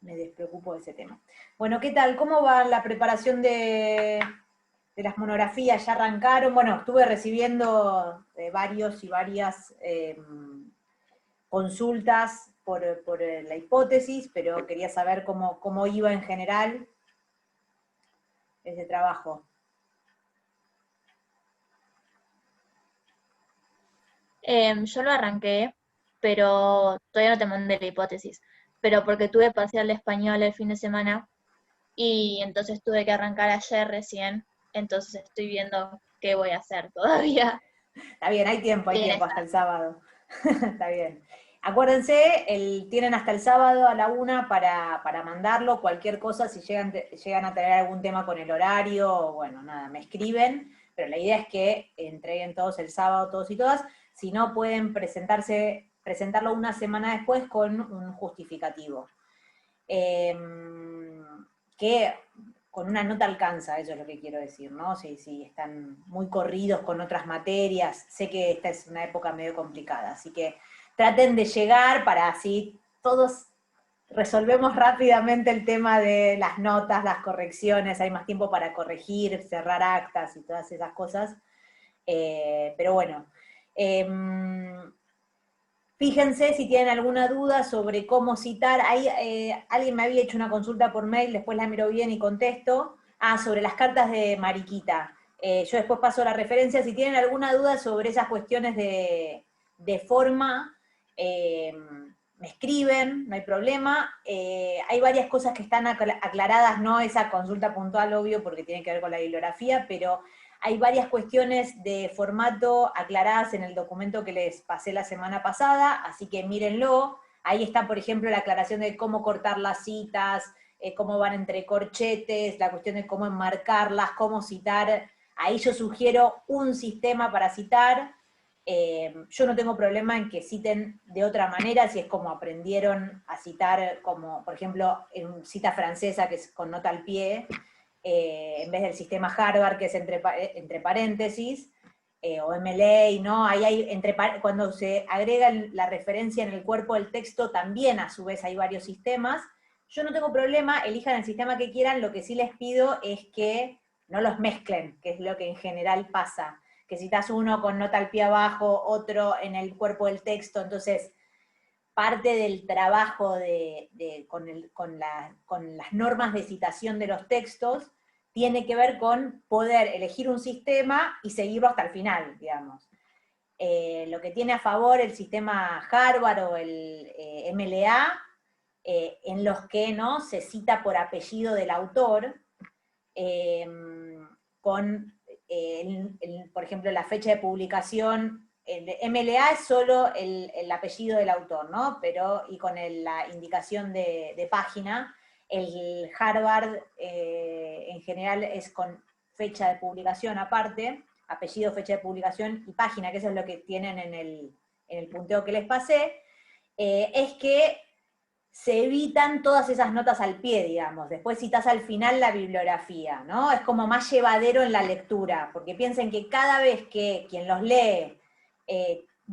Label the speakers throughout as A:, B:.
A: me despreocupo de ese tema. Bueno, ¿qué tal? ¿Cómo va la preparación de las monografías? ¿Ya arrancaron? Bueno, estuve recibiendo varios y varias consultas por la hipótesis, pero quería saber cómo iba en general ese trabajo.
B: Yo lo arranqué, pero todavía no te mandé la hipótesis. Pero porque tuve parcial de español el fin de semana y entonces tuve que arrancar ayer recién. Entonces estoy viendo qué voy a hacer todavía.
A: Está bien, hay
B: Estoy en
A: tiempo
B: esa.
A: hasta el sábado. Está bien. Acuérdense, tienen hasta el sábado a la 1 para mandarlo. Cualquier cosa, si llegan a tener algún tema con el horario, bueno, nada, me escriben. Pero la idea es que entreguen todos el sábado, todos y todas. Si no, pueden presentarlo una semana después con un justificativo. Que con una nota alcanza, eso es lo que quiero decir, ¿no? Si están muy corridos con otras materias, sé que esta es una época medio complicada, así que traten de llegar para así todos resolvemos rápidamente el tema de las notas, las correcciones, hay más tiempo para corregir, cerrar actas y todas esas cosas. Pero bueno, fíjense si tienen alguna duda sobre cómo citar. Ahí, alguien me había hecho una consulta por mail, después la miro bien y contesto. Sobre las cartas de Mariquita. Yo después paso la referencia. Si tienen alguna duda sobre esas cuestiones de forma, me escriben, no hay problema. Hay varias cosas que están aclaradas, no esa consulta puntual, obvio, porque tiene que ver con la bibliografía, pero hay varias cuestiones de formato aclaradas en el documento que les pasé la semana pasada, así que mírenlo. Ahí está, por ejemplo, la aclaración de cómo cortar las citas, cómo van entre corchetes, la cuestión de cómo enmarcarlas, cómo citar. Ahí yo sugiero un sistema para citar. Yo no tengo problema en que citen de otra manera, si es como aprendieron a citar, como por ejemplo en cita francesa, que es con nota al pie, en vez del sistema Harvard, que es entre paréntesis, o MLA, ¿no? Ahí hay, cuando se agrega la referencia en el cuerpo del texto, también a su vez hay varios sistemas. Yo no tengo problema, elijan el sistema que quieran, lo que sí les pido es que no los mezclen, que es lo que en general pasa, que citas uno con nota al pie abajo, otro en el cuerpo del texto, entonces parte del trabajo con las normas de citación de los textos tiene que ver con poder elegir un sistema y seguirlo hasta el final, digamos. Lo que tiene a favor el sistema Harvard o el MLA, en los que no se cita por apellido del autor, con, por ejemplo, la fecha de publicación. El MLA es solo el apellido del autor, ¿no? Pero, y con la indicación de página. El Harvard en general es con fecha de publicación aparte, apellido, fecha de publicación y página, que eso es lo que tienen en el punteo que les pasé. Es que se evitan todas esas notas al pie, digamos. Después citas al final la bibliografía, ¿no? Es como más llevadero en la lectura, porque piensen que cada vez que quien los lee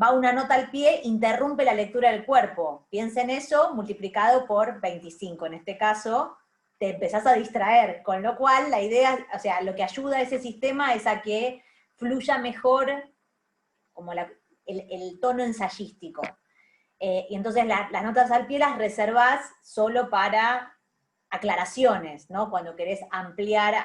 A: va una nota al pie, interrumpe la lectura del cuerpo. Piensen eso multiplicado por 25. En este caso, te empezás a distraer, con lo cual la idea, o sea, lo que ayuda a ese sistema es a que fluya mejor como el tono ensayístico. Y entonces las notas al pie las reservás solo para aclaraciones, ¿no? Cuando querés ampliar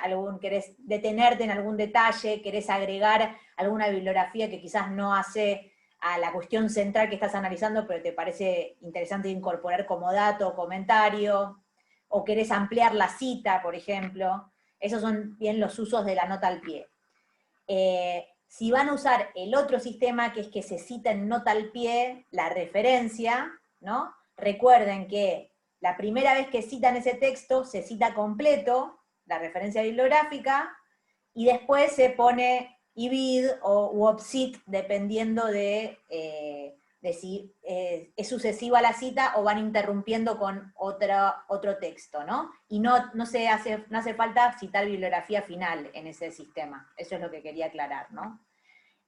A: querés detenerte en algún detalle, querés agregar alguna bibliografía que quizás no hace a la cuestión central que estás analizando, pero te parece interesante incorporar como dato o comentario, o querés ampliar la cita, por ejemplo. Esos son bien los usos de la nota al pie. Si van a usar el otro sistema, que es que se cita en nota al pie la referencia, ¿no? Recuerden que la primera vez que citan ese texto, se cita completo, la referencia bibliográfica, y después se pone IBID u OBSIT, dependiendo de si es sucesiva la cita o van interrumpiendo con otro texto, ¿no? Y no hace falta citar bibliografía final en ese sistema. Eso es lo que quería aclarar, ¿no?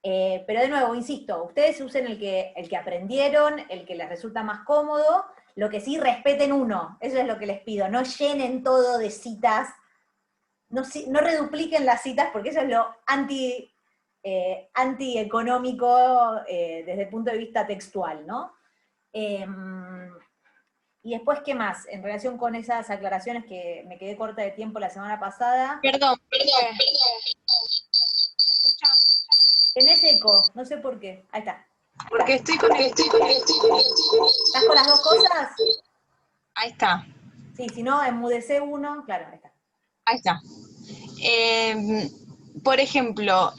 A: Pero de nuevo, insisto, ustedes usen el que aprendieron, el que les resulta más cómodo. Lo que sí, respeten uno, eso es lo que les pido, no llenen todo de citas, no redupliquen las citas, porque eso es lo antieconómico desde el punto de vista textual, ¿no? Y después, ¿qué más? En relación con esas aclaraciones que me quedé corta de tiempo la semana pasada.
C: Perdón.
A: Tenés eco, no sé por qué. Ahí está.
C: Porque estoy con el...
A: ¿Estás con las dos cosas?
C: Ahí está.
A: Sí, si no, enmudecé uno, claro, ahí está.
C: Ahí está. Por ejemplo,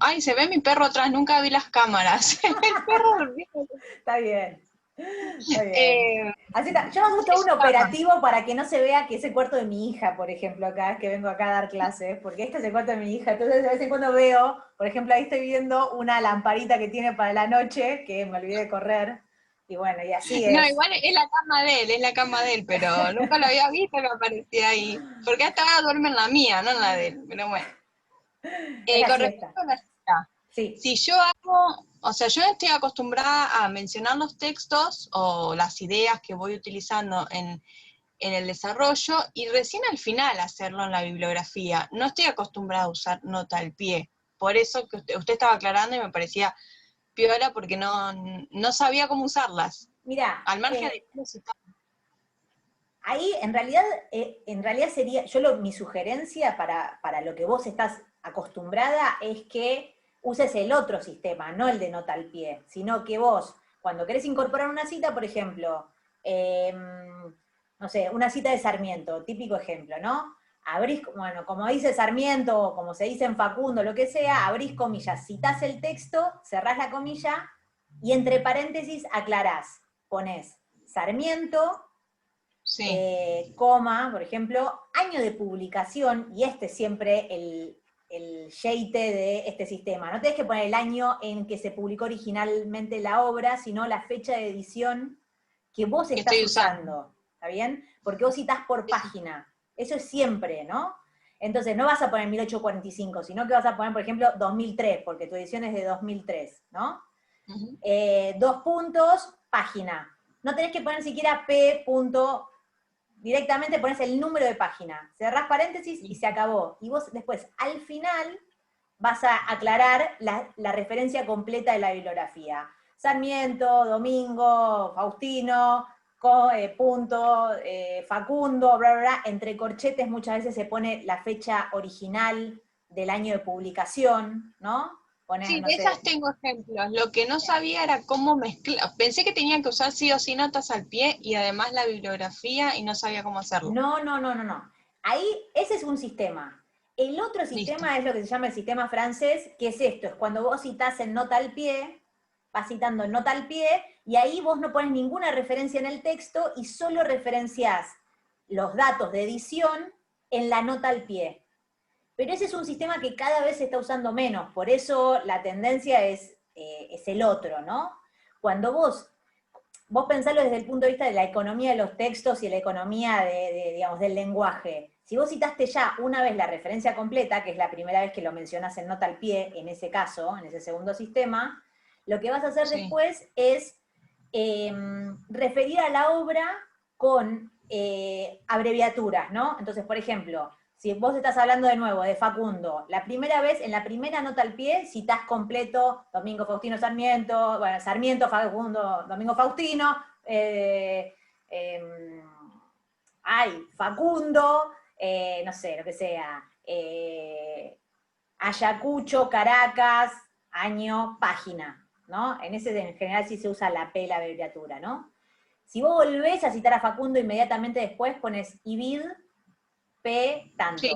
C: ay, se ve mi perro atrás, nunca vi las cámaras. El perro durmiendo.
A: Está bien. Está bien. Así está. Yo me gusta un operativo para que no se vea que es el cuarto de mi hija, por ejemplo, acá, que vengo acá a dar clases, porque este es el cuarto de mi hija. Entonces, de vez en cuando veo, por ejemplo, ahí estoy viendo una lamparita que tiene para la noche, que me olvidé de correr. Y bueno, y así es.
C: No, igual es la cama de él, pero nunca lo había visto, me aparecía ahí. Porque hasta ahora duerme en la mía, no en la de él, pero bueno. Con respecto a la cita,
A: sí.
C: Si yo hago, o sea, yo estoy acostumbrada a mencionar los textos o las ideas que voy utilizando en el desarrollo y recién al final hacerlo en la bibliografía. No estoy acostumbrada a usar nota al pie. Por eso que usted estaba aclarando y me parecía piola porque no sabía cómo usarlas.
A: Mira,
C: al margen de
A: ahí en realidad sería, mi sugerencia para lo que vos estás acostumbrada es que uses el otro sistema, no el de nota al pie, sino que vos, cuando querés incorporar una cita, por ejemplo, no sé, una cita de Sarmiento, típico ejemplo, ¿no? Abrís, bueno, como dice Sarmiento, o como se dice en Facundo, lo que sea, abrís comillas, citás el texto, cerrás la comilla, y entre paréntesis aclarás, ponés Sarmiento,
C: sí.
A: coma, por ejemplo, año de publicación, y este es siempre el yeite de este sistema. No tenés que poner el año en que se publicó originalmente la obra, sino la fecha de edición que vos estás usando. ¿Está bien? Porque vos citás por página. Eso es siempre, ¿no? Entonces no vas a poner 1845, sino que vas a poner, por ejemplo, 2003, porque tu edición es de 2003, ¿no?
C: Uh-huh.
A: 2 puntos, página. No tenés que poner siquiera P. Punto, directamente pones el número de página, cerrás paréntesis y se acabó. Y vos después, al final, vas a aclarar la referencia completa de la bibliografía. Sarmiento, Domingo, Faustino, punto, Facundo, bla, bla, bla. Entre corchetes muchas veces se pone la fecha original del año de publicación, ¿no? Pones,
C: Sí,
A: no
C: de
A: sé,
C: esas tengo ejemplos. Lo que no sabía era cómo mezclar. Pensé que tenía que usar sí o sí notas al pie y además la bibliografía y no sabía cómo hacerlo.
A: No. Ahí, ese es un sistema. El otro sistema
C: Listo.
A: es lo que se llama el sistema francés, que es esto, es cuando vos citás en nota al pie, vas citando en nota al pie, y ahí vos no pones ninguna referencia en el texto y solo referenciás los datos de edición en la nota al pie. Pero ese es un sistema que cada vez se está usando menos, por eso la tendencia es el otro, ¿no? Cuando vos pensarlo desde el punto de vista de la economía de los textos y la economía digamos, del lenguaje. Si vos citaste ya una vez la referencia completa, que es la primera vez que lo mencionas en nota al pie, en ese caso, en ese segundo sistema, lo que vas a hacer después es referir a la obra con abreviaturas, ¿no? Entonces, por ejemplo, si vos estás hablando de nuevo de Facundo, la primera vez, en la primera nota al pie, citás completo Domingo Faustino Sarmiento, bueno, Sarmiento, Facundo, Domingo Faustino, Facundo, no sé, lo que sea, Ayacucho, Caracas, año, página, ¿no? En ese en general sí se usa la P, la abreviatura, ¿no? Si vos volvés a citar a Facundo, inmediatamente después pones IBID, P, tanto. Sí.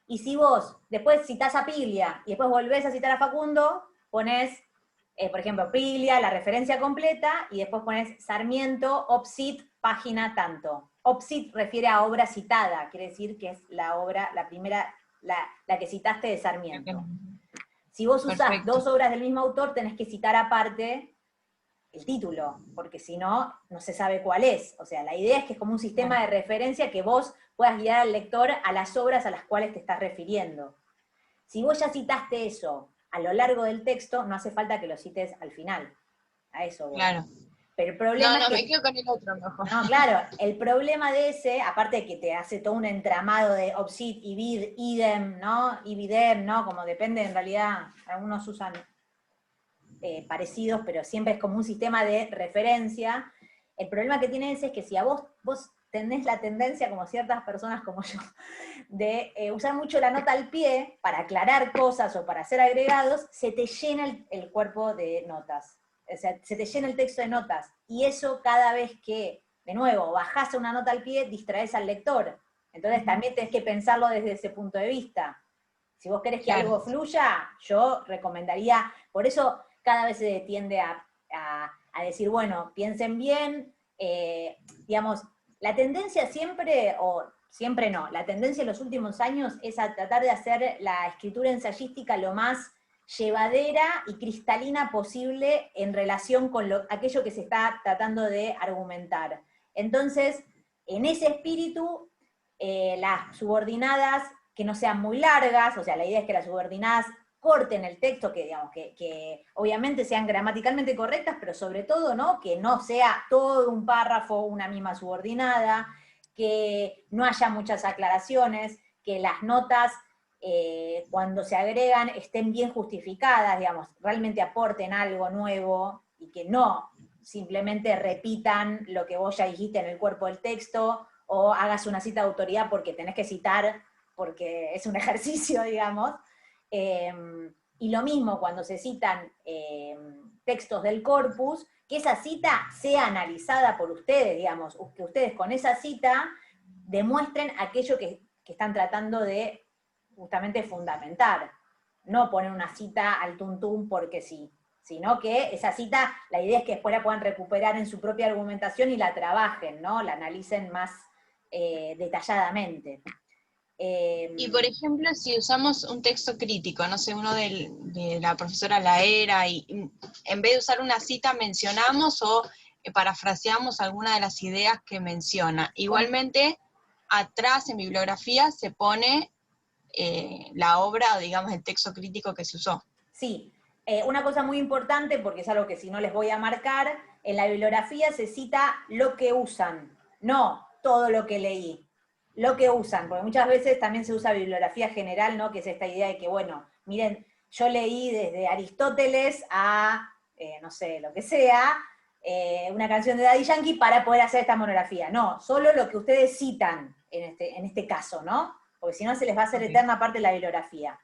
A: Y si vos después citás a Piglia y después volvés a citar a Facundo, ponés, por ejemplo, Piglia, la referencia completa, y después ponés Sarmiento, Opsit, página tanto. Opsit refiere a obra citada, quiere decir que es la obra, la primera, la que citaste de Sarmiento. Si vos usás dos obras del mismo autor, tenés que citar aparte el título, porque si no, no se sabe cuál es. O sea, la idea es que es como un sistema de referencia que vos puedas guiar al lector a las obras a las cuales te estás refiriendo. Si vos ya citaste eso a lo largo del texto, no hace falta que lo cites al final. A eso voy.
C: Claro.
A: Pero el problema
C: No,
A: es que...
C: me quedo con el otro mejor.
A: No, claro, el problema de ese, aparte de que te hace todo un entramado de obsid, ibid, idem, ¿no? Ibidem, ¿no? Como depende, en realidad, algunos usan parecidos, pero siempre es como un sistema de referencia. El problema que tiene ese es que si a vos tenés la tendencia, como ciertas personas como yo, de usar mucho la nota al pie para aclarar cosas o para hacer agregados, se te llena el cuerpo de notas. O sea, se te llena el texto de notas. Y eso cada vez que, de nuevo, bajás una nota al pie, distraes al lector. Entonces también tenés que pensarlo desde ese punto de vista. Si vos querés que algo fluya, yo recomendaría, por eso cada vez se tiende a decir, bueno, piensen bien, digamos, la tendencia siempre, o siempre no, la tendencia en los últimos años es a tratar de hacer la escritura ensayística lo más llevadera y cristalina posible en relación con aquello que se está tratando de argumentar. Entonces, en ese espíritu, las subordinadas que no sean muy largas, o sea, la idea es que las subordinadas corten el texto, que digamos, que obviamente sean gramaticalmente correctas, pero sobre todo, ¿no? Que no sea todo un párrafo, una misma subordinada, que no haya muchas aclaraciones, que las notas, cuando se agregan, estén bien justificadas, digamos, realmente aporten algo nuevo, y que no simplemente repitan lo que vos ya dijiste en el cuerpo del texto, o hagas una cita de autoridad porque tenés que citar, porque es un ejercicio, digamos. Y lo mismo cuando se citan textos del corpus, que esa cita sea analizada por ustedes, digamos, que ustedes con esa cita demuestren aquello que están tratando de justamente fundamentar. No poner una cita al tuntum porque sí, sino que esa cita, la idea es que después la puedan recuperar en su propia argumentación y la trabajen, ¿no? La analicen más detalladamente.
C: Y por ejemplo, si usamos un texto crítico, no sé, uno de la profesora Laera, y en vez de usar una cita mencionamos o parafraseamos alguna de las ideas que menciona. Igualmente, atrás en bibliografía se pone la obra, o digamos el texto crítico que se usó.
A: Sí, una cosa muy importante, porque es algo que si no les voy a marcar, en la bibliografía se cita lo que usan, no todo lo que leí, lo que usan, porque muchas veces también se usa bibliografía general, ¿no? Que es esta idea de que, bueno, miren, yo leí desde Aristóteles a, no sé, lo que sea, una canción de Daddy Yankee para poder hacer esta monografía. No, solo lo que ustedes citan en este caso, ¿no? Porque si no se les va a hacer eterna parte de la bibliografía.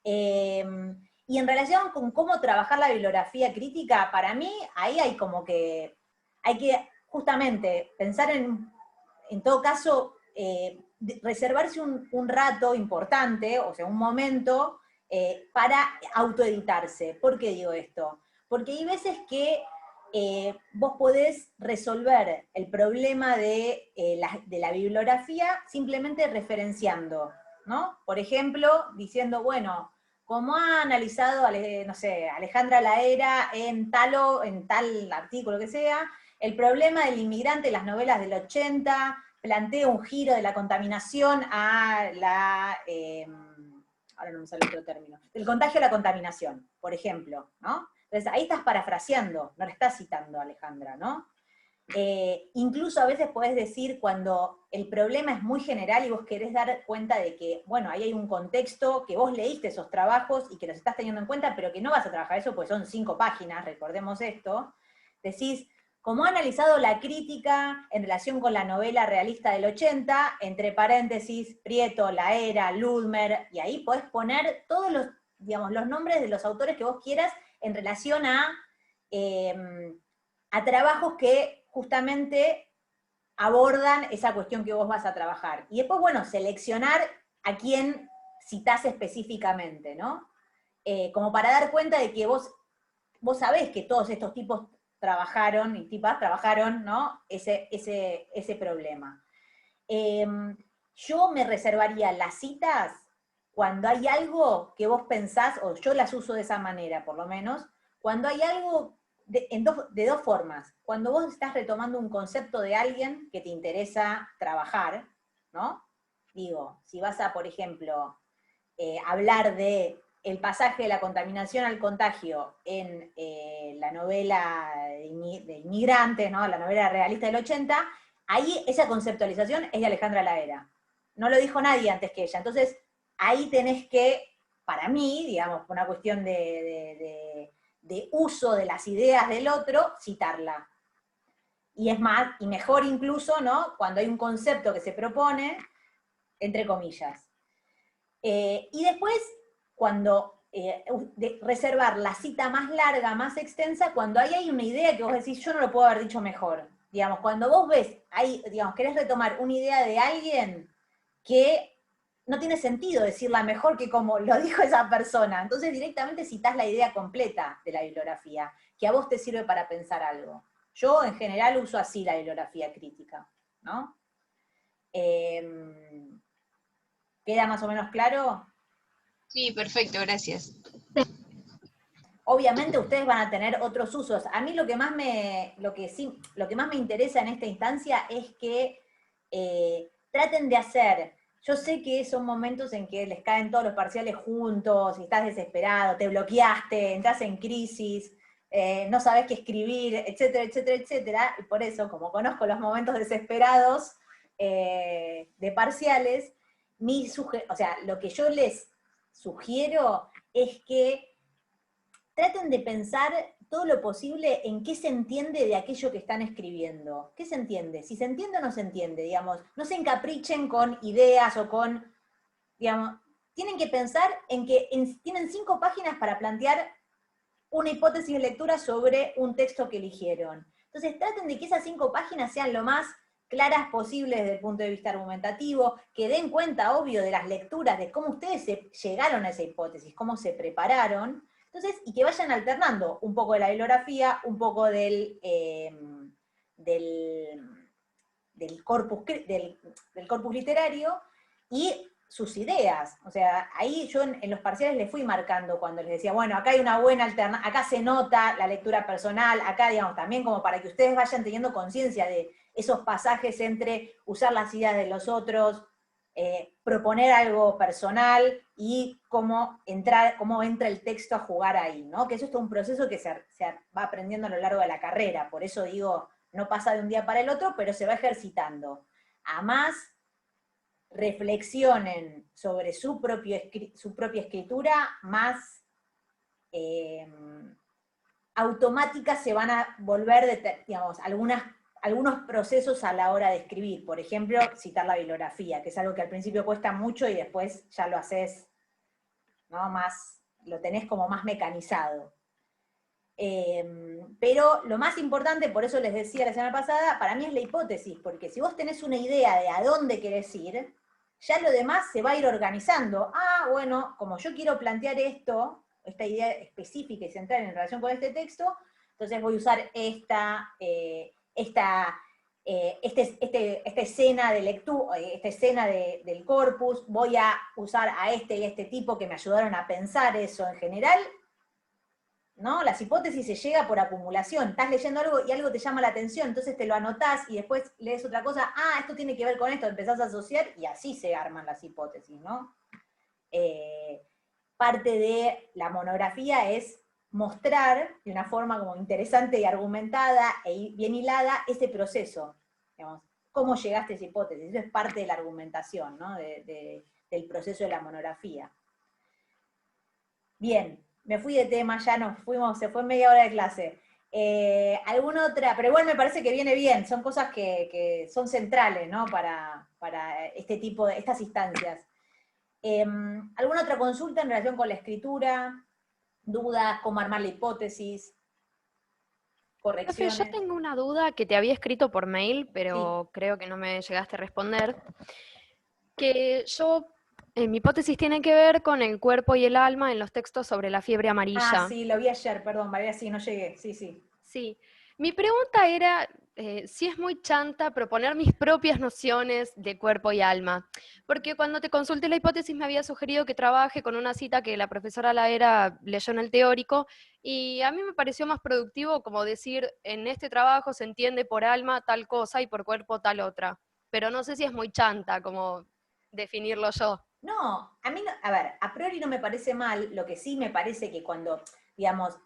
A: Y en relación con cómo trabajar la bibliografía crítica, para mí ahí hay como que, hay que justamente pensar en todo caso, reservarse un rato importante, o sea, un momento, para autoeditarse. ¿Por qué digo esto? Porque hay veces que vos podés resolver el problema de la bibliografía simplemente referenciando, ¿no? Por ejemplo, diciendo, bueno, como ha analizado, no sé, Alejandra Laera en tal artículo que sea, el problema del inmigrante en las novelas del 80 plantea un giro de la contaminación a ahora no me sale otro término, del contagio a la contaminación, por ejemplo, ¿no? Entonces ahí estás parafraseando, no le estás citando a Alejandra, ¿no? Incluso a veces podés decir cuando el problema es muy general y vos querés dar cuenta de que, bueno, ahí hay un contexto, que vos leíste esos trabajos y que los estás teniendo en cuenta, pero que no vas a trabajar eso porque son 5 páginas, recordemos esto, decís, como ha analizado la crítica en relación con la novela realista del 80, entre paréntesis, Prieto, Laera, Ludmer, y ahí podés poner todos los, digamos, los nombres de los autores que vos quieras en relación a trabajos que justamente abordan esa cuestión que vos vas a trabajar. Y después, bueno, seleccionar a quién citás específicamente, ¿no? Como para dar cuenta de que vos sabés que todos estos tipos trabajaron, y tipas trabajaron, ¿no? Ese problema. Yo me reservaría las citas cuando hay algo que vos pensás, o yo las uso de esa manera por lo menos, cuando hay algo de dos formas. Cuando vos estás retomando un concepto de alguien que te interesa trabajar, ¿no? Digo, si vas a, por ejemplo, hablar de el pasaje de la contaminación al contagio en la novela de inmigrantes, ¿no? La novela realista del 80, ahí esa conceptualización es de Alejandra Ladera. No lo dijo nadie antes que ella. Entonces, ahí tenés que, para mí, digamos, por una cuestión de uso de las ideas del otro, citarla. Y es más, y mejor incluso, ¿no? Cuando hay un concepto que se propone, entre comillas. Y después, cuando reservar la cita más larga, más extensa, cuando ahí hay una idea que vos decís, yo no lo puedo haber dicho mejor. Digamos, cuando vos ves, ahí, digamos, querés retomar una idea de alguien que no tiene sentido decirla mejor que como lo dijo esa persona. Entonces directamente citás la idea completa de la bibliografía, que a vos te sirve para pensar algo. Yo en general uso así la bibliografía crítica, ¿no? ¿Queda más o menos claro?
C: Sí, perfecto, gracias.
A: Obviamente ustedes van a tener otros usos. A mí lo que más me interesa en esta instancia es que traten de hacer. Yo sé que son momentos en que les caen todos los parciales juntos, y estás desesperado, te bloqueaste, entras en crisis, no sabés qué escribir, etcétera, etcétera, etcétera. Y por eso, como conozco los momentos desesperados de parciales, o sea, lo que yo les sugiero es que traten de pensar todo lo posible en qué se entiende de aquello que están escribiendo. ¿Qué se entiende? Si se entiende o no se entiende, digamos. No se encaprichen con ideas o con, digamos, tienen que pensar en que tienen 5 páginas para plantear una hipótesis de lectura sobre un texto que eligieron. Entonces traten de que esas 5 páginas sean lo más claras posibles desde el punto de vista argumentativo, que den cuenta, obvio, de las lecturas, de cómo ustedes llegaron a esa hipótesis, cómo se prepararon. Entonces, y que vayan alternando un poco de la bibliografía, un poco del corpus literario y sus ideas. O sea, ahí yo en los parciales les fui marcando cuando les decía, bueno, acá hay una buena alternativa, acá se nota la lectura personal, acá, digamos, también como para que ustedes vayan teniendo conciencia de esos pasajes entre usar las ideas de los otros, proponer algo personal y cómo entra el texto a jugar ahí, ¿no? Que eso es todo un proceso que se va aprendiendo a lo largo de la carrera, por eso digo, no pasa de un día para el otro, pero se va ejercitando. Además, reflexionen sobre su propia escritura, más automáticas se van a volver, digamos, algunos procesos a la hora de escribir. Por ejemplo, citar la bibliografía, que es algo que al principio cuesta mucho y después ya lo haces, ¿no? Lo tenés como más mecanizado. Pero lo más importante, por eso les decía la semana pasada, para mí es la hipótesis, porque si vos tenés una idea de a dónde querés ir, ya lo demás se va a ir organizando. Ah, bueno, como yo quiero plantear esta idea específica y central en relación con este texto, entonces voy a usar esta escena de lectura, esta escena del corpus, voy a usar a este y este tipo que me ayudaron a pensar eso en general, ¿no? Las hipótesis se llega por acumulación. Estás leyendo algo y algo te llama la atención, entonces te lo anotás y después lees otra cosa, esto tiene que ver con esto, empezás a asociar y así se arman las hipótesis, ¿no? Parte de la monografía es mostrar de una forma como interesante y argumentada e bien hilada ese proceso, digamos, cómo llegaste a esa hipótesis. Eso es parte de la argumentación, ¿no? Del proceso de la monografía. Bien, me fui de tema, ya nos fuimos, se fue media hora de clase. ¿Alguna otra? Pero igual me parece que viene bien, son cosas que son centrales, ¿no? Para este tipo de, estas instancias. ¿Alguna otra consulta en relación con la escritura? ¿Dudas? ¿Cómo armar la hipótesis?
D: Profe,
A: ¿Correcciones?
D: yo tengo una duda que te había escrito por mail,
A: Sí.
D: pero creo que no me llegaste a responder. Mi hipótesis tiene que ver con el cuerpo y el alma en los textos sobre la fiebre amarilla.
A: Sí, lo vi ayer, perdón, María, sí, no llegué, sí.
D: Sí, mi pregunta era si es muy chanta proponer mis propias nociones de cuerpo y alma, porque cuando te consulté la hipótesis me había sugerido que trabaje con una cita que la profesora Laera leyó en el teórico, y a mí me pareció más productivo como decir, en este trabajo se entiende por alma tal cosa y por cuerpo tal otra, pero no sé si es muy chanta como definirlo yo.
A: No, a mí, a ver, a priori no me parece mal, lo que sí me parece que cuando, digamos,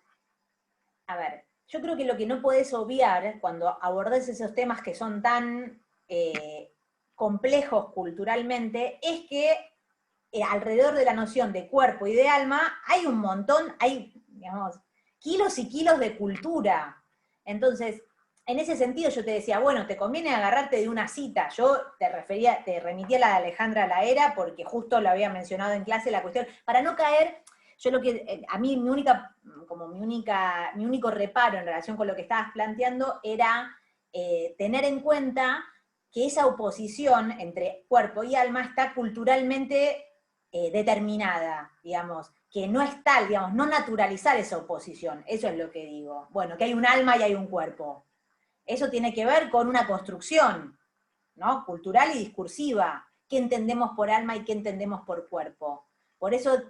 A: a ver, yo creo que lo que no podés obviar cuando abordás esos temas que son tan complejos culturalmente, es que alrededor de la noción de cuerpo y de alma hay un montón, hay, digamos, kilos y kilos de cultura. Entonces, en ese sentido yo te decía, bueno, te conviene agarrarte de una cita. Yo te remití a la de Alejandra Laera porque justo lo había mencionado en clase la cuestión, para no caer, yo lo que, a mí mi único reparo en relación con lo que estabas planteando era tener en cuenta que esa oposición entre cuerpo y alma está culturalmente determinada, digamos, que no es tal, digamos, no naturalizar esa oposición, eso es lo que digo. Bueno, que hay un alma y hay un cuerpo. Eso tiene que ver con una construcción, ¿no? Cultural y discursiva. ¿Qué entendemos por alma y qué entendemos por cuerpo? Por eso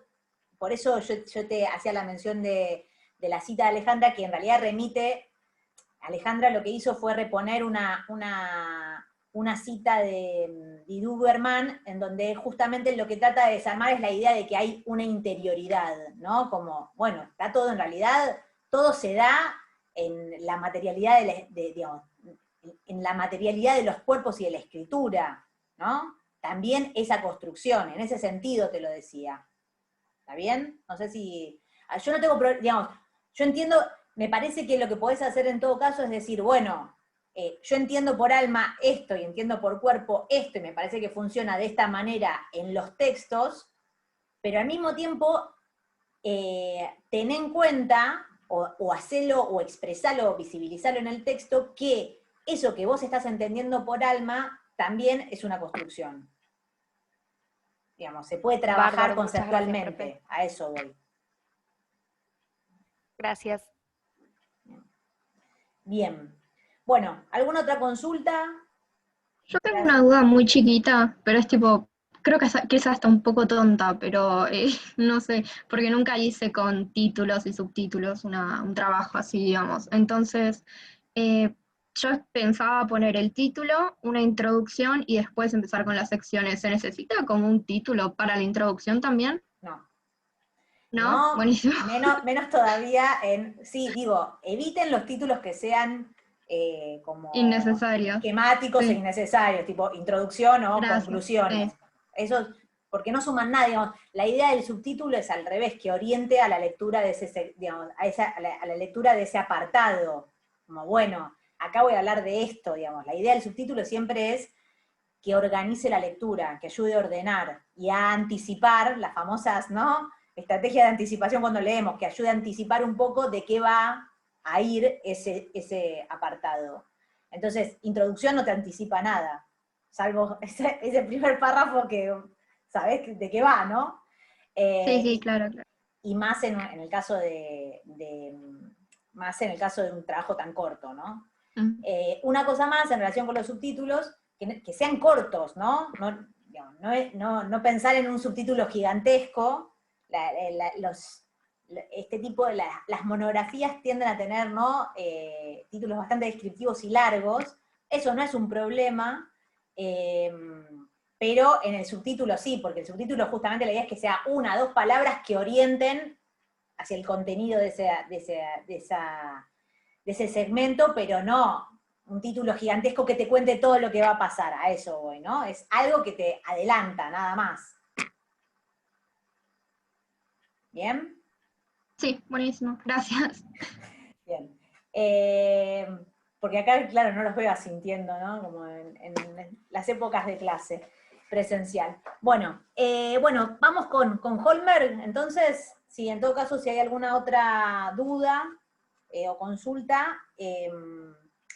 A: yo te hacía la mención de la cita de Alejandra, que en realidad remite, Alejandra lo que hizo fue reponer una cita de Duberman, en donde justamente lo que trata de desarmar es la idea de que hay una interioridad, ¿no? Como, bueno, está todo en realidad, todo se da en la materialidad digamos, en la materialidad de los cuerpos y de la escritura, ¿no? También esa construcción, en ese sentido te lo decía. ¿Está bien? No sé si... Yo no tengo problema, digamos, yo entiendo, me parece que lo que podés hacer en todo caso es decir, bueno, yo entiendo por alma esto y entiendo por cuerpo esto, y me parece que funciona de esta manera en los textos, pero al mismo tiempo ten en cuenta, o hacelo, o expresalo, o visibilizalo en el texto, que eso que vos estás entendiendo por alma también es una construcción. Digamos, se puede trabajar
D: Bárbaro, muchas gracias,
A: conceptualmente,
D: profe.
A: a eso voy.
D: Gracias.
A: Bien. Bueno, ¿alguna otra consulta?
E: Yo tengo una duda muy chiquita, pero es tipo, creo que es hasta un poco tonta, pero no sé, porque nunca hice con títulos y subtítulos un trabajo así, digamos. Entonces, yo pensaba poner el título, una introducción y después empezar con las secciones. ¿Se necesita como un título para la introducción también?
A: No.
E: ¿No?
A: No,
E: Buenísimo.
A: menos todavía sí, digo, eviten los títulos que sean como
E: Innecesario.
A: esquemáticos e
E: Sí,
A: innecesarios, tipo introducción o
E: gracias.
A: conclusiones.
E: Sí.
A: Eso, porque no suman nada, digamos, la idea del subtítulo es al revés, que oriente a la lectura de ese, digamos, a la lectura de ese apartado. Como, bueno, acá voy a hablar de esto, digamos. La idea del subtítulo siempre es que organice la lectura, que ayude a ordenar y a anticipar las famosas, ¿no? Estrategia de anticipación cuando leemos, que ayude a anticipar un poco de qué va a ir ese apartado. Entonces, introducción no te anticipa nada, salvo ese primer párrafo que sabés de qué va, ¿no?
E: Sí, claro.
A: Y más en el caso más en el caso de un trabajo tan corto, ¿no?
E: Mm.
A: Una cosa más en relación con los subtítulos, que sean cortos, ¿no? Digamos, no pensar en un subtítulo gigantesco. Este tipo de las monografías tienden a tener, ¿no? Títulos bastante descriptivos y largos. Eso no es un problema, pero en el subtítulo sí, porque el subtítulo justamente la idea es que sea una o dos palabras que orienten hacia el contenido de ese segmento, pero no un título gigantesco que te cuente todo lo que va a pasar, a eso voy, ¿no? Es algo que te adelanta, nada más. ¿Bien?
E: Sí, buenísimo, gracias.
A: Bien. Porque acá, claro, no los veo asintiendo, ¿no? Como en las épocas de clase presencial. Bueno, vamos con Holmer, entonces, sí, en todo caso, si hay alguna otra duda o consulta,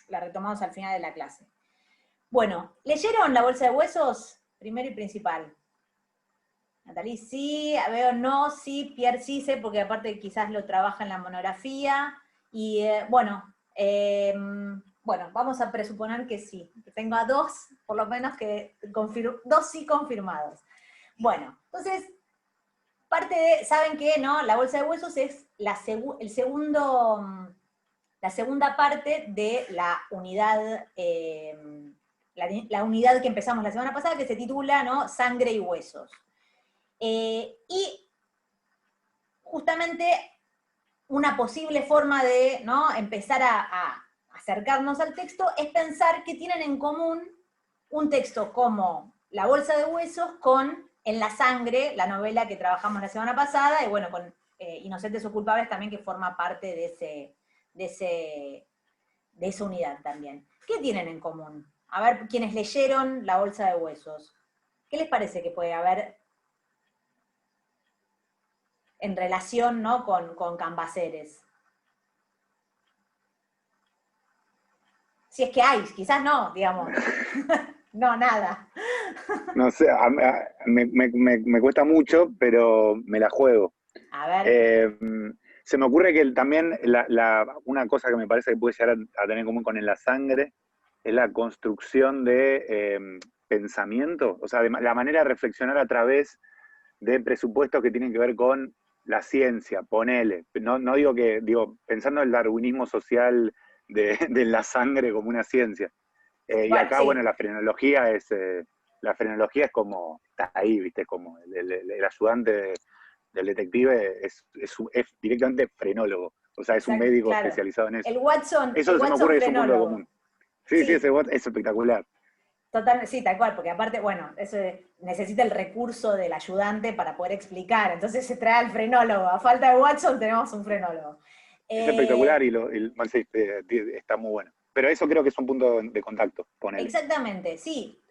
A: la retomamos al final de la clase. Bueno, ¿leyeron La bolsa de huesos? Primero y principal. Natalie, sí, veo no, sí, Pierre sí sé, porque aparte quizás lo trabaja en la monografía. Y vamos a presuponer que sí. Que tengo a dos, por lo menos, dos sí confirmados. Bueno, entonces, ¿saben qué? ¿No? La bolsa de huesos es la segunda parte de la unidad, la unidad que empezamos la semana pasada, que se titula, ¿no? Sangre y huesos. Y justamente una posible forma de, ¿no?, empezar a acercarnos al texto es pensar que tienen en común un texto como La bolsa de huesos con En la sangre, la novela que trabajamos la semana pasada, y bueno, con Inocentes o culpables también, que forma parte de esa unidad también. ¿Qué tienen en común? A ver, quienes leyeron La bolsa de huesos, ¿qué les parece que puede haber en relación, ¿no?, con Cambaceres? Si es que hay, quizás no, digamos. No, nada.
F: No sé, me cuesta mucho, pero me la juego.
A: A ver.
F: Se me ocurre que también una cosa que me parece que puede llegar a tener en común con En la sangre es la construcción de pensamiento, o sea, la manera de reflexionar a través de presupuestos que tienen que ver con la ciencia, ponele. No digo, pensando en el darwinismo social de En la sangre como una ciencia. Y
A: Bueno,
F: acá,
A: sí.
F: bueno, la frenología es como, está ahí, ¿viste? Como el ayudante del detective es directamente frenólogo. O sea, es un
A: Exacto,
F: médico
A: claro.
F: especializado en eso.
A: El Watson
F: Eso se me ocurre que es un punto
A: frenólogo.
F: común. Sí,
A: Sí.
F: ese bot es espectacular.
A: Totalmente, sí, tal cual, porque aparte, bueno, eso necesita el recurso del ayudante para poder explicar, entonces se trae al frenólogo. A falta de Watson tenemos un frenólogo.
F: Es espectacular y está muy bueno. Pero eso creo que es un punto de contacto, ponele.
A: Exactamente, sí.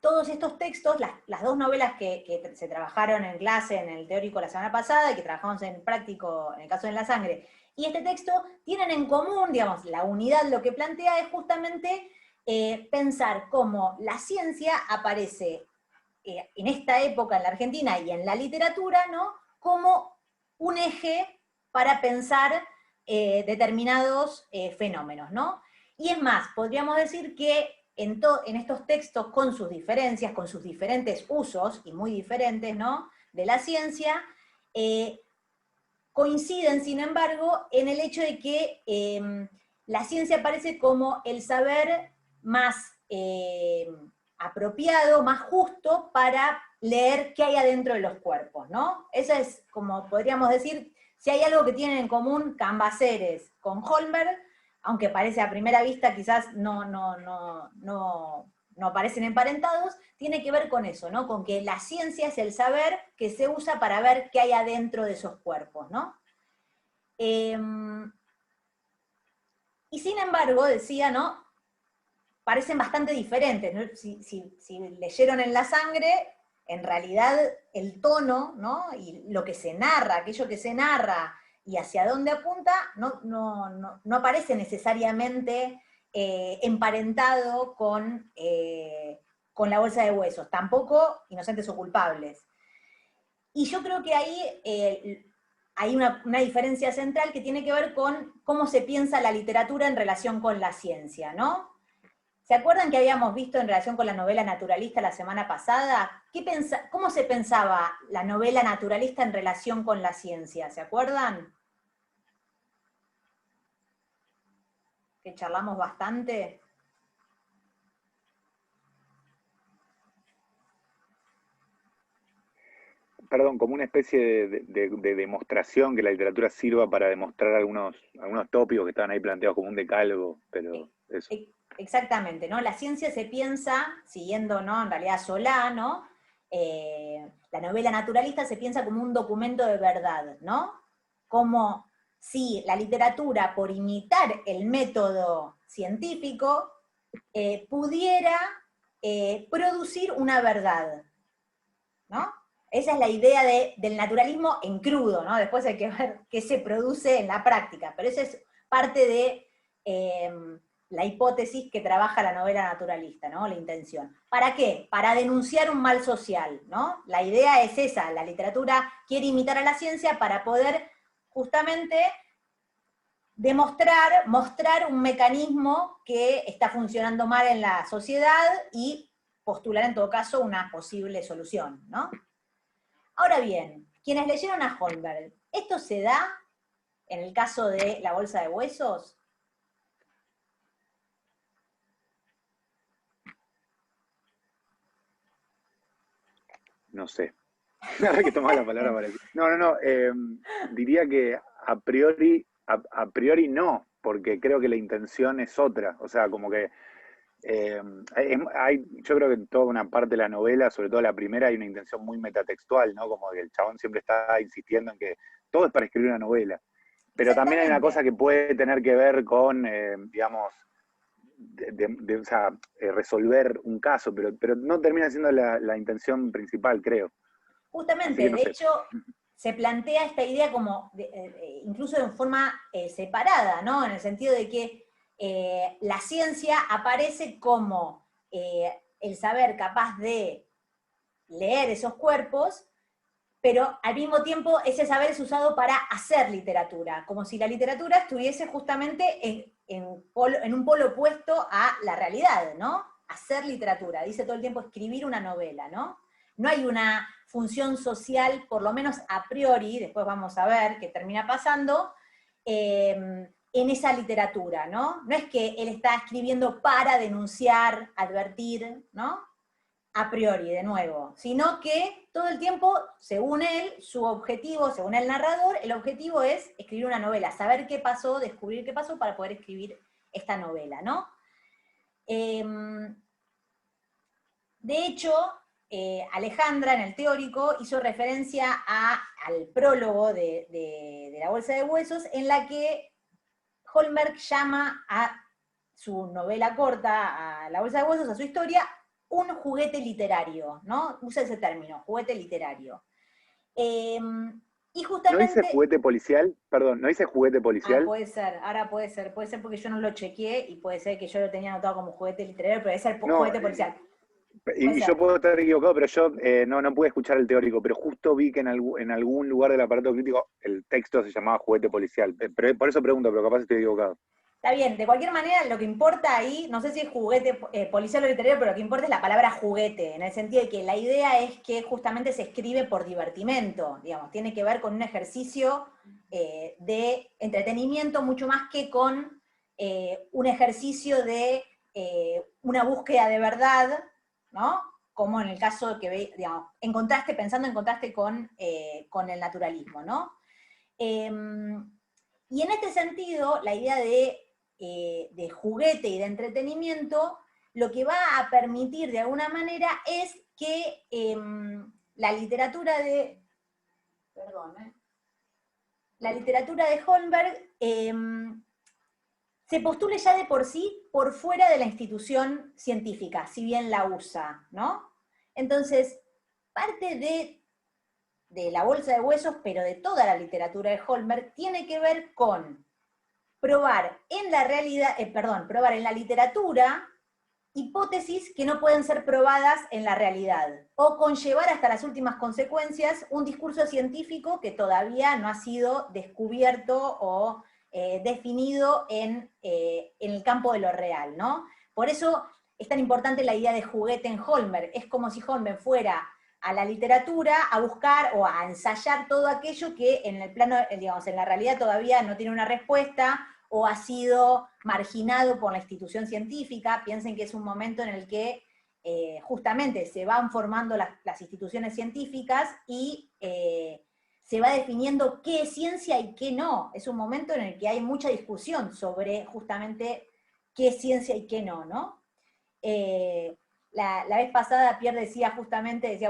A: Todos estos textos, las dos novelas que se trabajaron en clase, en el teórico la semana pasada, y que trabajamos en práctico en el caso de En la sangre, y este texto tienen en común, digamos, la unidad lo que plantea es justamente pensar cómo la ciencia aparece en esta época en la Argentina y en la literatura, ¿no?, como un eje para pensar determinados fenómenos, ¿no? Y es más, podríamos decir que en estos textos, con sus diferencias, con sus diferentes usos, y muy diferentes, ¿no?, de la ciencia, coinciden, sin embargo, en el hecho de que la ciencia aparece como el saber más apropiado, más justo para leer qué hay adentro de los cuerpos, ¿no? Eso es, como podríamos decir, si hay algo que tienen en común Cambaceres con Holmberg, aunque parece a primera vista quizás no parecen emparentados, tiene que ver con eso, ¿no? Con que la ciencia es el saber que se usa para ver qué hay adentro de esos cuerpos, ¿no? Y sin embargo, decía, ¿no?, parecen bastante diferentes, ¿no? Si leyeron En la sangre, en realidad el tono, ¿no?, y lo que se narra, aquello que se narra y hacia dónde apunta, no aparece necesariamente emparentado con La bolsa de huesos, tampoco Inocentes o culpables. Y yo creo que ahí hay una diferencia central que tiene que ver con cómo se piensa la literatura en relación con la ciencia, ¿no? ¿Se acuerdan que habíamos visto en relación con la novela naturalista la semana pasada? ¿Cómo se pensaba la novela naturalista en relación con la ciencia? ¿Se acuerdan? Que charlamos bastante.
F: Perdón, como una especie de demostración, que la literatura sirva para demostrar algunos tópicos que estaban ahí planteados como un decálogo, pero eso.
A: Exactamente, ¿no? La ciencia se piensa, siguiendo, ¿no?, en realidad Solá, ¿no?, la novela naturalista se piensa como un documento de verdad, ¿no? Como si la literatura, por imitar el método científico, pudiera producir una verdad, ¿no? Esa es la idea del naturalismo en crudo, ¿no? Después hay que ver qué se produce en la práctica, pero esa es parte de la hipótesis que trabaja la novela naturalista, ¿no?, la intención. ¿Para qué? Para denunciar un mal social, ¿no? La idea es esa, la literatura quiere imitar a la ciencia para poder justamente mostrar un mecanismo que está funcionando mal en la sociedad y postular en todo caso una posible solución, ¿no? Ahora bien, quienes leyeron a Holmberg, ¿esto se da en el caso de La bolsa de huesos?
F: No sé. Ahora que tomaba la palabra para decir. No, diría que a priori no, porque creo que la intención es otra. O sea, como que yo creo que en toda una parte de la novela, sobre todo la primera, hay una intención muy metatextual, ¿no? Como que el chabón siempre está insistiendo en que todo es para escribir una novela. Pero también hay una cosa que puede tener que ver con, digamos, o sea, resolver un caso, pero no termina siendo la intención principal, creo.
A: Justamente,
F: No
A: de
F: sé.
A: hecho, se plantea esta idea como, incluso de forma separada, ¿no? En el sentido de que la ciencia aparece como el saber capaz de leer esos cuerpos, pero al mismo tiempo ese saber es usado para hacer literatura, como si la literatura estuviese justamente en un polo opuesto a la realidad, ¿no? Hacer literatura, dice todo el tiempo escribir una novela, ¿no? No hay una función social, por lo menos a priori, después vamos a ver qué termina pasando, en esa literatura, ¿no? No es que él está escribiendo para denunciar, advertir, ¿no? A priori, de nuevo, sino que todo el tiempo, según él, su objetivo, según el narrador, el objetivo es escribir una novela, saber qué pasó, descubrir qué pasó para poder escribir esta novela, ¿no? De hecho, Alejandra, en el teórico, hizo referencia al prólogo de La Bolsa de Huesos, en la que Holmberg llama a su novela corta, a La Bolsa de Huesos, a su historia, un juguete literario, ¿no? Usa ese término, juguete literario. Y
F: ¿No
A: justamente...
F: dice juguete policial? Perdón, ¿no dice juguete policial?
A: puede ser, ahora puede ser porque yo no lo chequeé y puede ser que yo lo tenía anotado como juguete literario, pero es el juguete policial.
F: Y yo puedo estar equivocado, pero yo no pude escuchar el teórico, pero justo vi que en algún lugar del aparato crítico el texto se llamaba juguete policial. Pero por eso pregunto, pero capaz estoy equivocado.
A: Está bien, de cualquier manera lo que importa ahí, no sé si es juguete policial o literario, pero lo que importa es la palabra juguete, en el sentido de que la idea es que justamente se escribe por divertimento, digamos, tiene que ver con un ejercicio de entretenimiento mucho más que con un ejercicio de una búsqueda de verdad, ¿no? Como en el caso que, digamos, pensando en contraste con el naturalismo, ¿no? Y en este sentido, la idea de juguete y de entretenimiento, lo que va a permitir de alguna manera es que la literatura de Holmberg se postule ya de por sí por fuera de la institución científica, si bien la usa, ¿no? Entonces, parte de La Bolsa de Huesos, pero de toda la literatura de Holmberg, tiene que ver con probar en la literatura hipótesis que no pueden ser probadas en la realidad, o conllevar hasta las últimas consecuencias un discurso científico que todavía no ha sido descubierto o definido en el campo de lo real, ¿no? Por eso es tan importante la idea de juguete en Holmberg. Es como si Holmberg fuera a la literatura a buscar o a ensayar todo aquello que en el plano, digamos, en la realidad todavía no tiene una respuesta o ha sido marginado por la institución científica. Piensen que es un momento en el que justamente se van formando las instituciones científicas y se va definiendo qué es ciencia y qué no. Es un momento en el que hay mucha discusión sobre justamente qué es ciencia y qué no, ¿no? La vez pasada Pierre decía,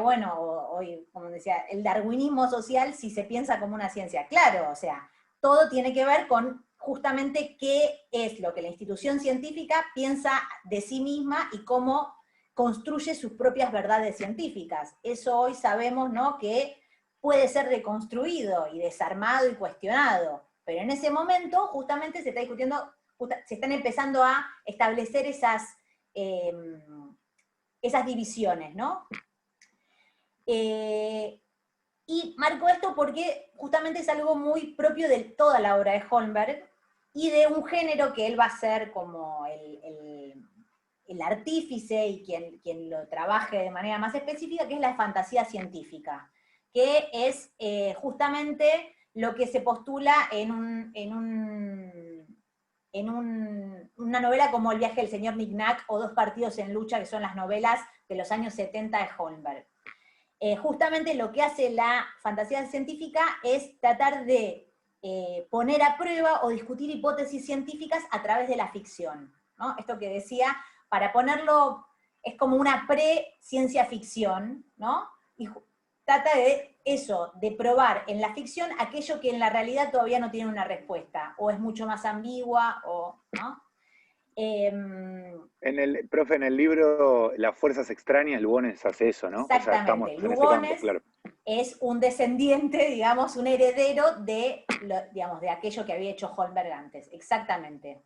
A: bueno, hoy, como decía, el darwinismo social si se piensa como una ciencia. Claro, o sea, todo tiene que ver con justamente qué es lo que la institución científica piensa de sí misma y cómo construye sus propias verdades científicas. Eso hoy sabemos, ¿no?, que puede ser reconstruido y desarmado y cuestionado, pero en ese momento justamente se está discutiendo, se están empezando a establecer esas divisiones, ¿no? Y marco esto porque justamente es algo muy propio de toda la obra de Holmberg y de un género que él va a ser como el artífice y quien lo trabaje de manera más específica, que es la fantasía científica, que es justamente lo que se postula en una novela como El viaje del señor Knick-Knack o Dos partidos en lucha, que son las novelas de los años 70 de Holmberg. justamente lo que hace la fantasía científica es tratar de poner a prueba o discutir hipótesis científicas a través de la ficción, ¿no? Esto que decía, para ponerlo, es como una pre-ciencia ficción, ¿no? Y trata de eso, de probar en la ficción aquello que en la realidad todavía no tiene una respuesta, o es mucho más ambigua, o, ¿no?
F: Profe, en el libro Las fuerzas extrañas, Lugones hace eso, ¿no?
A: Exactamente.
F: O sea, estamos en ese campo,
A: Lugones
F: claro.
A: es un descendiente, digamos, un heredero de, digamos, de aquello que había hecho Holmberg antes, exactamente.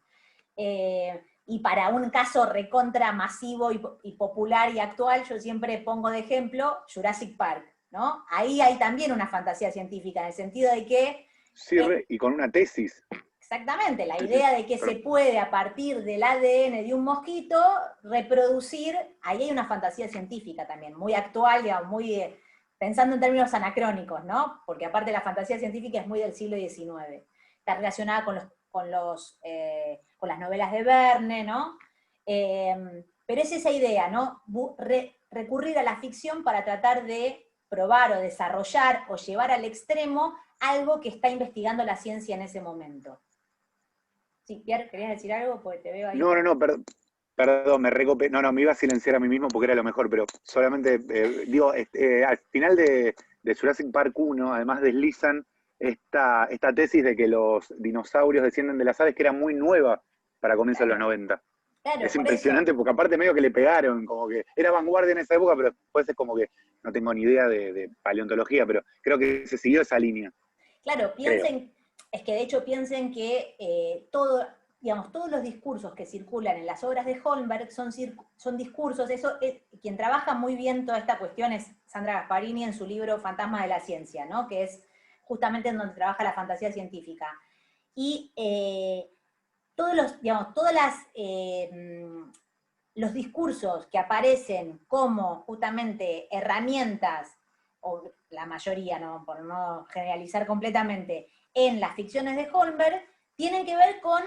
A: Y para un caso recontra masivo y popular y actual, yo siempre pongo de ejemplo Jurassic Park, ¿no? Ahí hay también una fantasía científica, en el sentido de que...
F: Sí, y con una tesis.
A: Exactamente, la idea de que se puede, a partir del ADN de un mosquito, reproducir, ahí hay una fantasía científica también, muy actual, digamos, muy pensando en términos anacrónicos, ¿no? Porque aparte la fantasía científica es muy del siglo XIX, está relacionada con las novelas de Verne, ¿no? Pero es esa idea, ¿no? Recurrir a la ficción para tratar de probar o desarrollar o llevar al extremo algo que está investigando la ciencia en ese momento. Sí, Pierre, ¿querías decir algo? Porque te veo ahí.
F: No, perdón, me recopé. No, me iba a silenciar a mí mismo porque era lo mejor, pero solamente, digo, al final de Jurassic Park 1, además deslizan esta tesis de que los dinosaurios descienden de las aves, que era muy nueva para comienzos de los 90.
A: Claro,
F: Es impresionante porque aparte medio que le pegaron, como que era vanguardia en esa época, pero después es como que no tengo ni idea de paleontología, pero creo que se siguió esa línea.
A: Claro, es que de hecho piensen que todos los discursos que circulan en las obras de Holmberg son discursos, quien trabaja muy bien toda esta cuestión es Sandra Gasparini en su libro Fantasmas de la Ciencia, ¿no? Que es justamente en donde trabaja la fantasía científica. Y todos los discursos que aparecen como justamente herramientas, o la mayoría, ¿no? Por no generalizar completamente, en las ficciones de Holmberg, tienen que ver con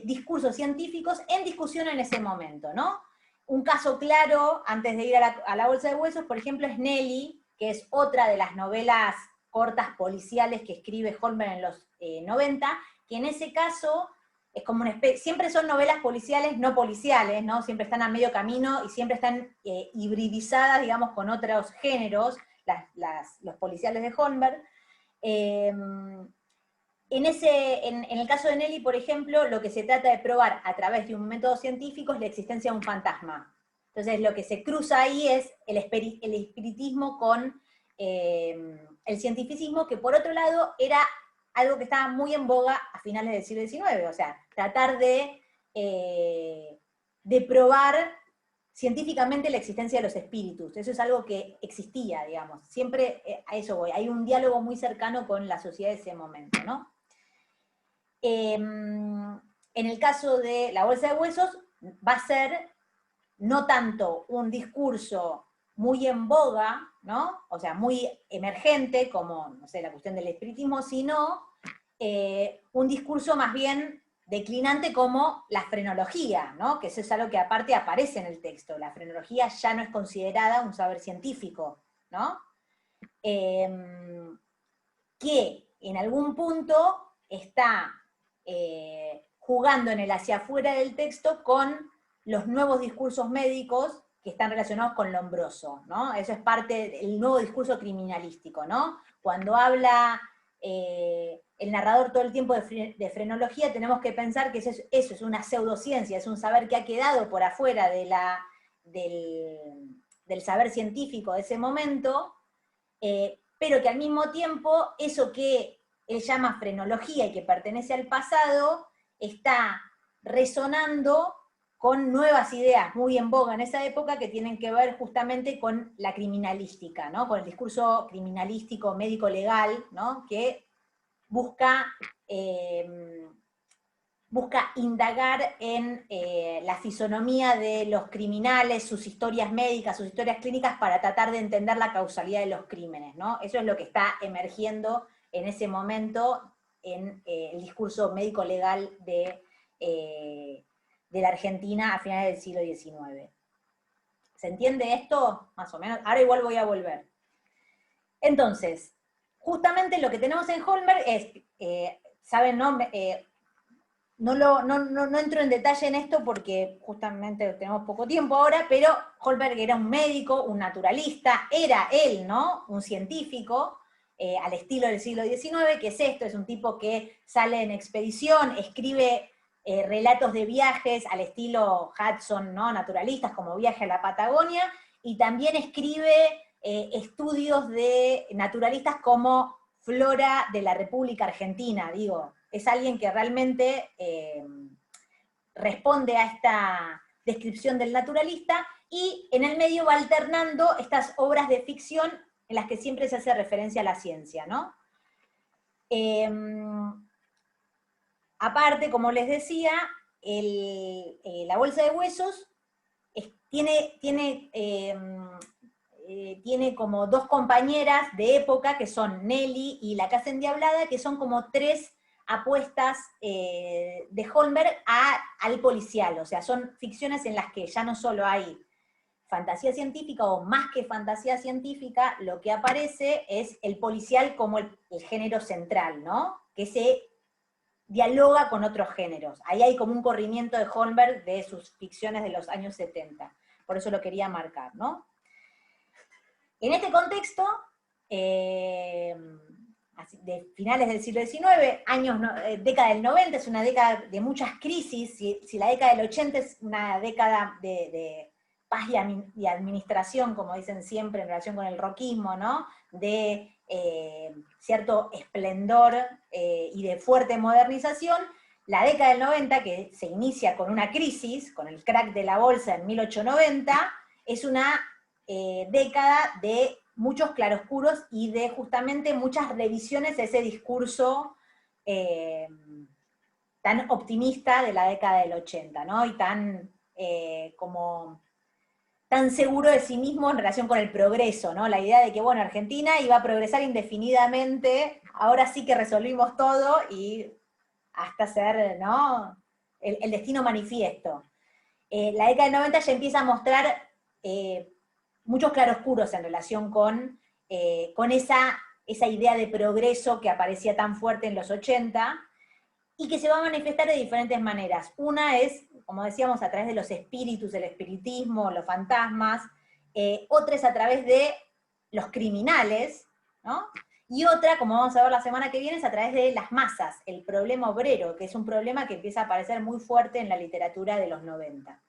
A: discursos científicos en discusión en ese momento, ¿no? Un caso claro, antes de ir a la bolsa de huesos, por ejemplo, es Nelly, que es otra de las novelas cortas policiales que escribe Holmberg en los 90, que en ese caso es como siempre son novelas policiales no policiales, ¿no? Siempre están a medio camino y siempre están hibridizadas, digamos, con otros géneros, los policiales de Holmberg. En el caso de Nelly, por ejemplo, lo que se trata de probar a través de un método científico es la existencia de un fantasma. Entonces, lo que se cruza ahí es el espiritismo con el cientificismo, que por otro lado era algo que estaba muy en boga a finales del siglo XIX, o sea, tratar de probar científicamente la existencia de los espíritus. Eso es algo que existía, digamos. Siempre a eso voy. Hay un diálogo muy cercano con la sociedad de ese momento, ¿no? En el caso de la bolsa de huesos, va a ser no tanto un discurso muy en boga, ¿no? O sea, muy emergente, como, no sé, la cuestión del espiritismo, sino un discurso más bien declinante como la frenología, ¿no? Que eso es algo que aparte aparece en el texto. La frenología ya no es considerada un saber científico, ¿no? Que en algún punto está jugando en el hacia afuera del texto con los nuevos discursos médicos que están relacionados con Lombroso, ¿no? Eso es parte del nuevo discurso criminalístico, ¿no? Cuando habla el narrador todo el tiempo de frenología, tenemos que pensar que eso es una pseudociencia, es un saber que ha quedado por afuera del saber científico de ese momento, pero que al mismo tiempo eso que él llama frenología y que pertenece al pasado, está resonando con nuevas ideas muy en boga en esa época que tienen que ver justamente con la criminalística, ¿no? Con el discurso criminalístico médico-legal, ¿no? Que busca indagar en la fisonomía de los criminales, sus historias médicas, sus historias clínicas, para tratar de entender la causalidad de los crímenes, ¿no? Eso es lo que está emergiendo en ese momento en el discurso médico-legal de la Argentina a finales del siglo XIX. ¿Se entiende esto? Más o menos. Ahora igual voy a volver. Entonces, justamente lo que tenemos en Holmberg es, ¿saben? No entro en detalle en esto porque justamente tenemos poco tiempo ahora, pero Holmberg era un médico, un naturalista, era él, ¿no? Un científico, al estilo del siglo XIX, que es esto, es un tipo que sale en expedición, escribe relatos de viajes al estilo Hudson, ¿no? Naturalistas, como Viaje a la Patagonia, y también escribe estudios de naturalistas como Flora de la República Argentina, digo, es alguien que realmente responde a esta descripción del naturalista, y en el medio va alternando estas obras de ficción en las que siempre se hace referencia a la ciencia, ¿no? Aparte, como les decía, la bolsa de huesos tiene como dos compañeras de época, que son Nelly y La Casa Endiablada, que son como tres apuestas de Holmberg al policial, o sea, son ficciones en las que ya no solo hay fantasía científica, o más que fantasía científica, lo que aparece es el policial como el género central, ¿no? Que se dialoga con otros géneros. Ahí hay como un corrimiento de Holmberg de sus ficciones de los años 70. Por eso lo quería marcar, ¿no? En este contexto, de finales del siglo XIX, década del 90, es una década de muchas crisis. Si la década del 80 es una década de paz y administración, como dicen siempre en relación con el rockismo, ¿no? De cierto esplendor y de fuerte modernización, la década del 90, que se inicia con una crisis, con el crack de la bolsa en 1890, es una década de muchos claroscuros y de justamente muchas revisiones a ese discurso tan optimista de la década del 80, ¿no? Y tan seguro de sí mismo en relación con el progreso, ¿no? La idea de que, bueno, Argentina iba a progresar indefinidamente, ahora sí que resolvimos todo, y hasta ser, ¿no? El destino manifiesto. La década del 90 ya empieza a mostrar muchos claroscuros en relación con esa idea de progreso que aparecía tan fuerte en los 80, y que se va a manifestar de diferentes maneras. Una es, como decíamos, a través de los espíritus, el espiritismo, los fantasmas, otra es a través de los criminales, ¿no? Y otra, como vamos a ver la semana que viene, es a través de las masas, el problema obrero, que es un problema que empieza a aparecer muy fuerte en la literatura de los 90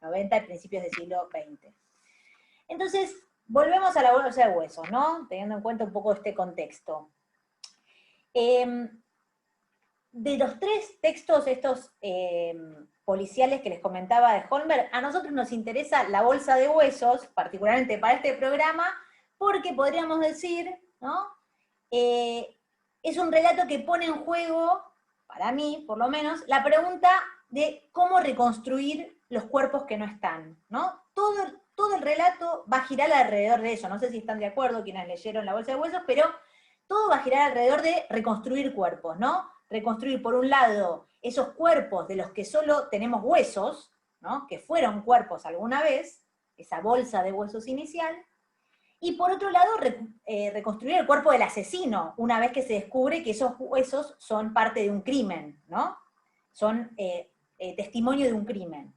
A: y principios del siglo XX. Entonces, volvemos a la bolsa de huesos, ¿no? Teniendo en cuenta un poco este contexto. De los tres textos estos policiales que les comentaba de Holmberg, a nosotros nos interesa La bolsa de huesos, particularmente para este programa, porque podríamos decir, ¿no? Es un relato que pone en juego, para mí por lo menos, la pregunta de cómo reconstruir los cuerpos que no están, ¿no? Todo el relato va a girar alrededor de eso. No sé si están de acuerdo quienes leyeron La bolsa de huesos, pero todo va a girar alrededor de reconstruir cuerpos, ¿no? Reconstruir, por un lado, esos cuerpos de los que solo tenemos huesos, ¿no? Que fueron cuerpos alguna vez, esa bolsa de huesos inicial, y por otro lado, reconstruir el cuerpo del asesino, una vez que se descubre que esos huesos son parte de un crimen, ¿no? Son testimonio de un crimen.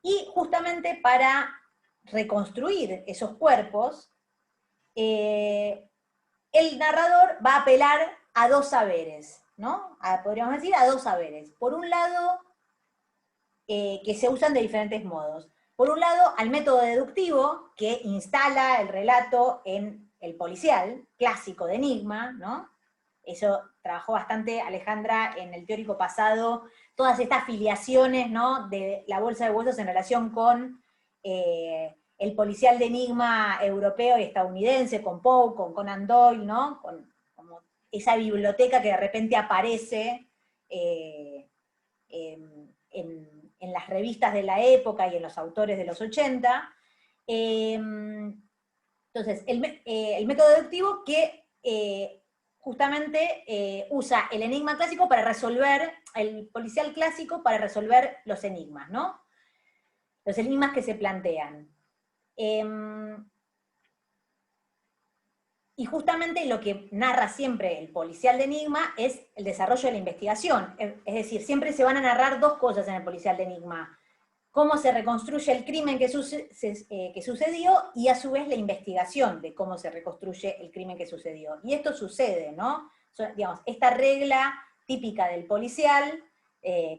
A: Y justamente para reconstruir esos cuerpos, el narrador va a apelar a dos saberes, ¿no? Podríamos decir a dos saberes. Por un lado, que se usan de diferentes modos. Por un lado, al método deductivo, que instala el relato en el policial, clásico de enigma, ¿no? Eso trabajó bastante Alejandra en el teórico pasado, todas estas filiaciones, ¿no? De la bolsa de huesos en relación con el policial de enigma europeo y estadounidense, con Poe, con Conan Doyle, ¿no? Como esa biblioteca que de repente aparece en las revistas de la época y en los autores de los 80. Entonces, el método deductivo que justamente usa el enigma clásico para resolver, el policial clásico para resolver los enigmas, ¿no? Los enigmas que se plantean. Y justamente lo que narra siempre el policial de enigma es el desarrollo de la investigación. Es decir, siempre se van a narrar dos cosas en el policial de enigma: cómo se reconstruye el crimen que sucedió, y a su vez la investigación de cómo se reconstruye el crimen que sucedió. Y esto sucede, ¿no? Digamos, esta regla típica del policial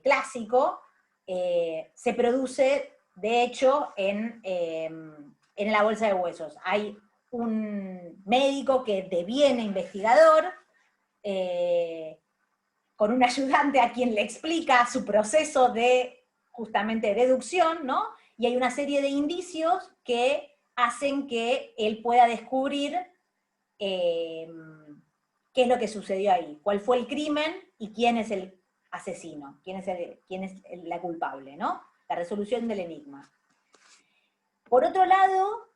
A: clásico se produce, de hecho, en La bolsa de huesos. Hay un médico que deviene investigador, con un ayudante a quien le explica su proceso de, justamente, deducción, ¿no? Y hay una serie de indicios que hacen que él pueda descubrir qué es lo que sucedió ahí, cuál fue el crimen y quién es el asesino, quién es la culpable, ¿no? La resolución del enigma. Por otro lado,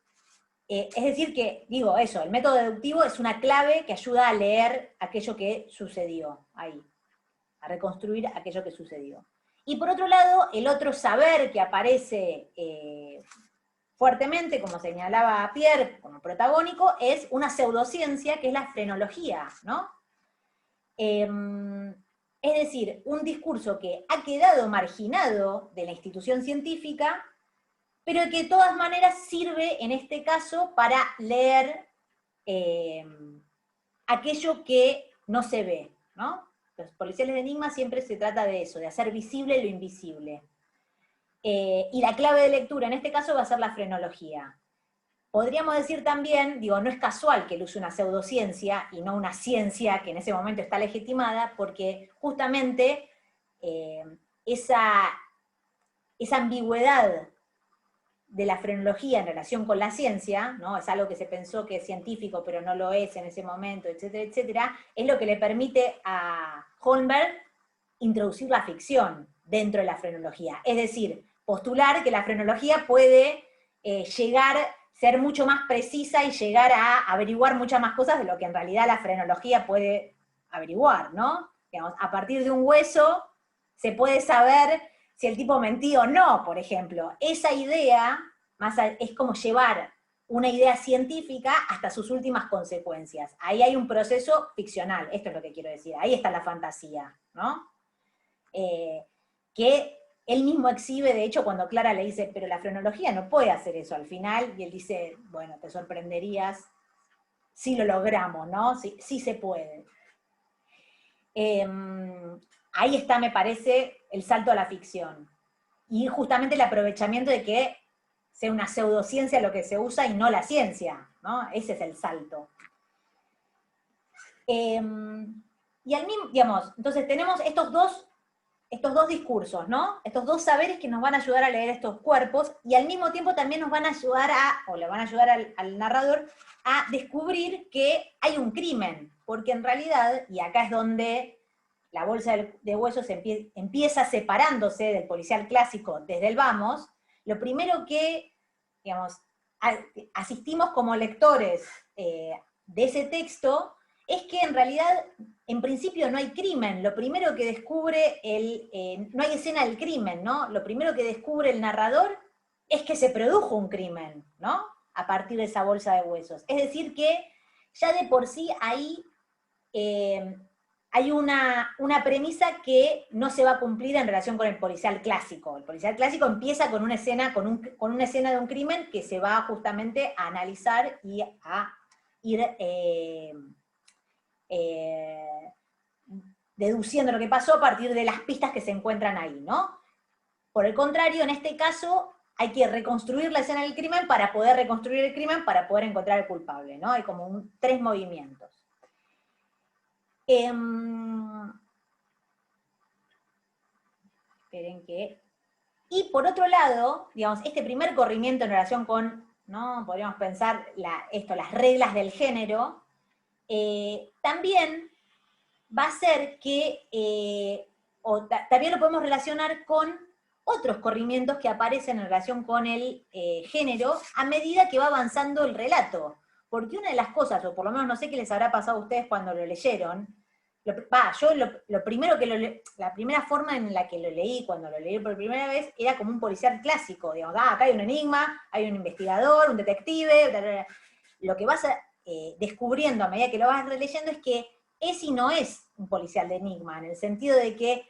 A: es decir que, digo eso, el método deductivo es una clave que ayuda a leer aquello que sucedió ahí, a reconstruir aquello que sucedió. Y por otro lado, el otro saber que aparece fuertemente, como señalaba Pierre, como protagónico, es una pseudociencia que es la frenología, ¿no? Es decir, un discurso que ha quedado marginado de la institución científica, pero que de todas maneras sirve en este caso para leer aquello que no se ve, ¿no? Los policiales de enigma siempre se trata de eso, de hacer visible lo invisible. Y la clave de lectura en este caso va a ser la frenología. Podríamos decir también, digo, no es casual que él use una pseudociencia y no una ciencia que en ese momento está legitimada, porque justamente esa ambigüedad de la frenología en relación con la ciencia, ¿no? Es algo que se pensó que es científico, pero no lo es en ese momento, etcétera, etcétera, es lo que le permite a Holmberg introducir la ficción dentro de la frenología. Es decir, postular que la frenología puede ser mucho más precisa y llegar a averiguar muchas más cosas de lo que en realidad la frenología puede averiguar, ¿no? Digamos, a partir de un hueso se puede saber si el tipo mentía o no, por ejemplo. Esa idea es como llevar una idea científica hasta sus últimas consecuencias. Ahí hay un proceso ficcional, esto es lo que quiero decir, ahí está la fantasía, ¿no? Que él mismo exhibe, de hecho, cuando Clara le dice, pero la frenología no puede hacer eso al final, y él dice, bueno, te sorprenderías si lo logramos, ¿no? Sí se puede. Ahí está, me parece, el salto a la ficción. Y justamente el aprovechamiento de que sea una pseudociencia lo que se usa y no la ciencia, ¿no? Ese es el salto. Y al mismo, digamos, entonces tenemos estos dos discursos, ¿no? Estos dos saberes que nos van a ayudar a leer estos cuerpos, y al mismo tiempo también nos van a ayudar le van a ayudar al narrador a descubrir que hay un crimen, porque en realidad, y acá es donde La bolsa de huesos empieza separándose del policial clásico desde el vamos, lo primero que, digamos, asistimos como lectores de ese texto es que en realidad, en principio, no hay crimen. Lo primero que descubre no hay escena del crimen, ¿no? Lo primero que descubre el narrador es que se produjo un crimen, ¿no? A partir de esa bolsa de huesos. Es decir que ya de por sí ahí hay una premisa que no se va a cumplir en relación con el policial clásico. El policial clásico empieza con una escena, con una escena de un crimen que se va justamente a analizar y a ir deduciendo lo que pasó a partir de las pistas que se encuentran ahí, ¿no? Por el contrario, en este caso, hay que reconstruir la escena del crimen para poder reconstruir el crimen, para poder encontrar al culpable, ¿no? Hay como 3 movimientos. Esperen que... Y por otro lado, digamos, este primer corrimiento en relación con, ¿no? Podríamos pensar las reglas del género, también va a ser que, también lo podemos relacionar con otros corrimientos que aparecen en relación con el género a medida que va avanzando el relato. Porque una de las cosas, o por lo menos no sé qué les habrá pasado a ustedes cuando lo leyeron, lo primero que la primera forma en la que lo leí, cuando lo leí por primera vez, era como un policial clásico, digamos, acá hay un enigma, hay un investigador, un detective, bla, bla, bla. Lo que vas descubriendo a medida que lo vas releyendo es que es y no es un policial de enigma, en el sentido de que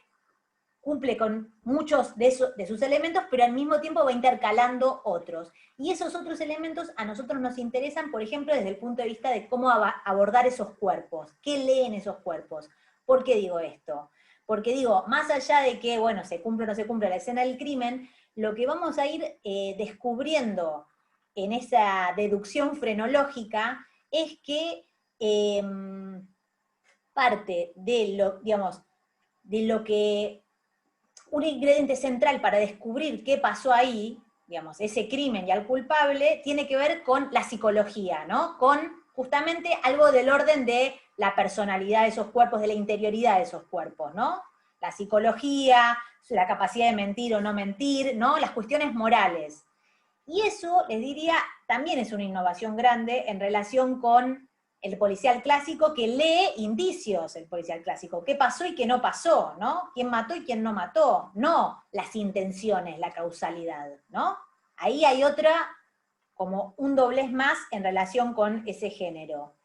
A: cumple con muchos de sus elementos, pero al mismo tiempo va intercalando otros. Y esos otros elementos a nosotros nos interesan, por ejemplo, desde el punto de vista de cómo abordar esos cuerpos, qué leen esos cuerpos. ¿Por qué digo esto? Porque digo, más allá de que, bueno, se cumple o no se cumple la escena del crimen, lo que vamos a ir descubriendo en esa deducción frenológica es que parte de lo, digamos, de lo que un ingrediente central para descubrir qué pasó ahí, digamos, ese crimen y al culpable, tiene que ver con la psicología, ¿no? Con justamente algo del orden de la personalidad de esos cuerpos, de la interioridad de esos cuerpos, ¿no? La psicología, la capacidad de mentir o no mentir, ¿no? Las cuestiones morales. Y eso, les diría, también es una innovación grande en relación con el policial clásico, que lee indicios, el policial clásico, qué pasó y qué no pasó, ¿no? Quién mató y quién no mató, no las intenciones, la causalidad, ¿no? Ahí hay otra, como un doblez más en relación con ese género.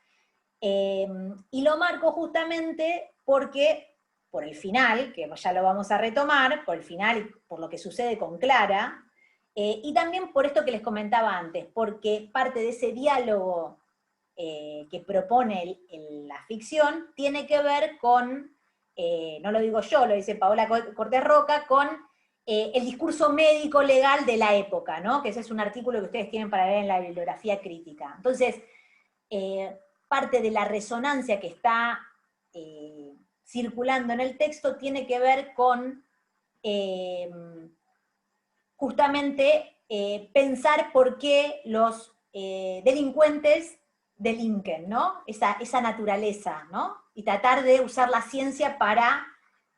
A: Y lo marco justamente porque, por el final, que ya lo vamos a retomar, por el final y por lo que sucede con Clara, y también por esto que les comentaba antes, porque parte de ese diálogo que propone la ficción tiene que ver con, no lo digo yo, lo dice Paola Cortés Roca, con el discurso médico legal de la época, ¿no? Que ese es un artículo que ustedes tienen para leer en la bibliografía crítica. Entonces, parte de la resonancia que está circulando en el texto tiene que ver con justamente pensar por qué los delincuentes delinquen, ¿no? Esa naturaleza, ¿no? Y tratar de usar la ciencia para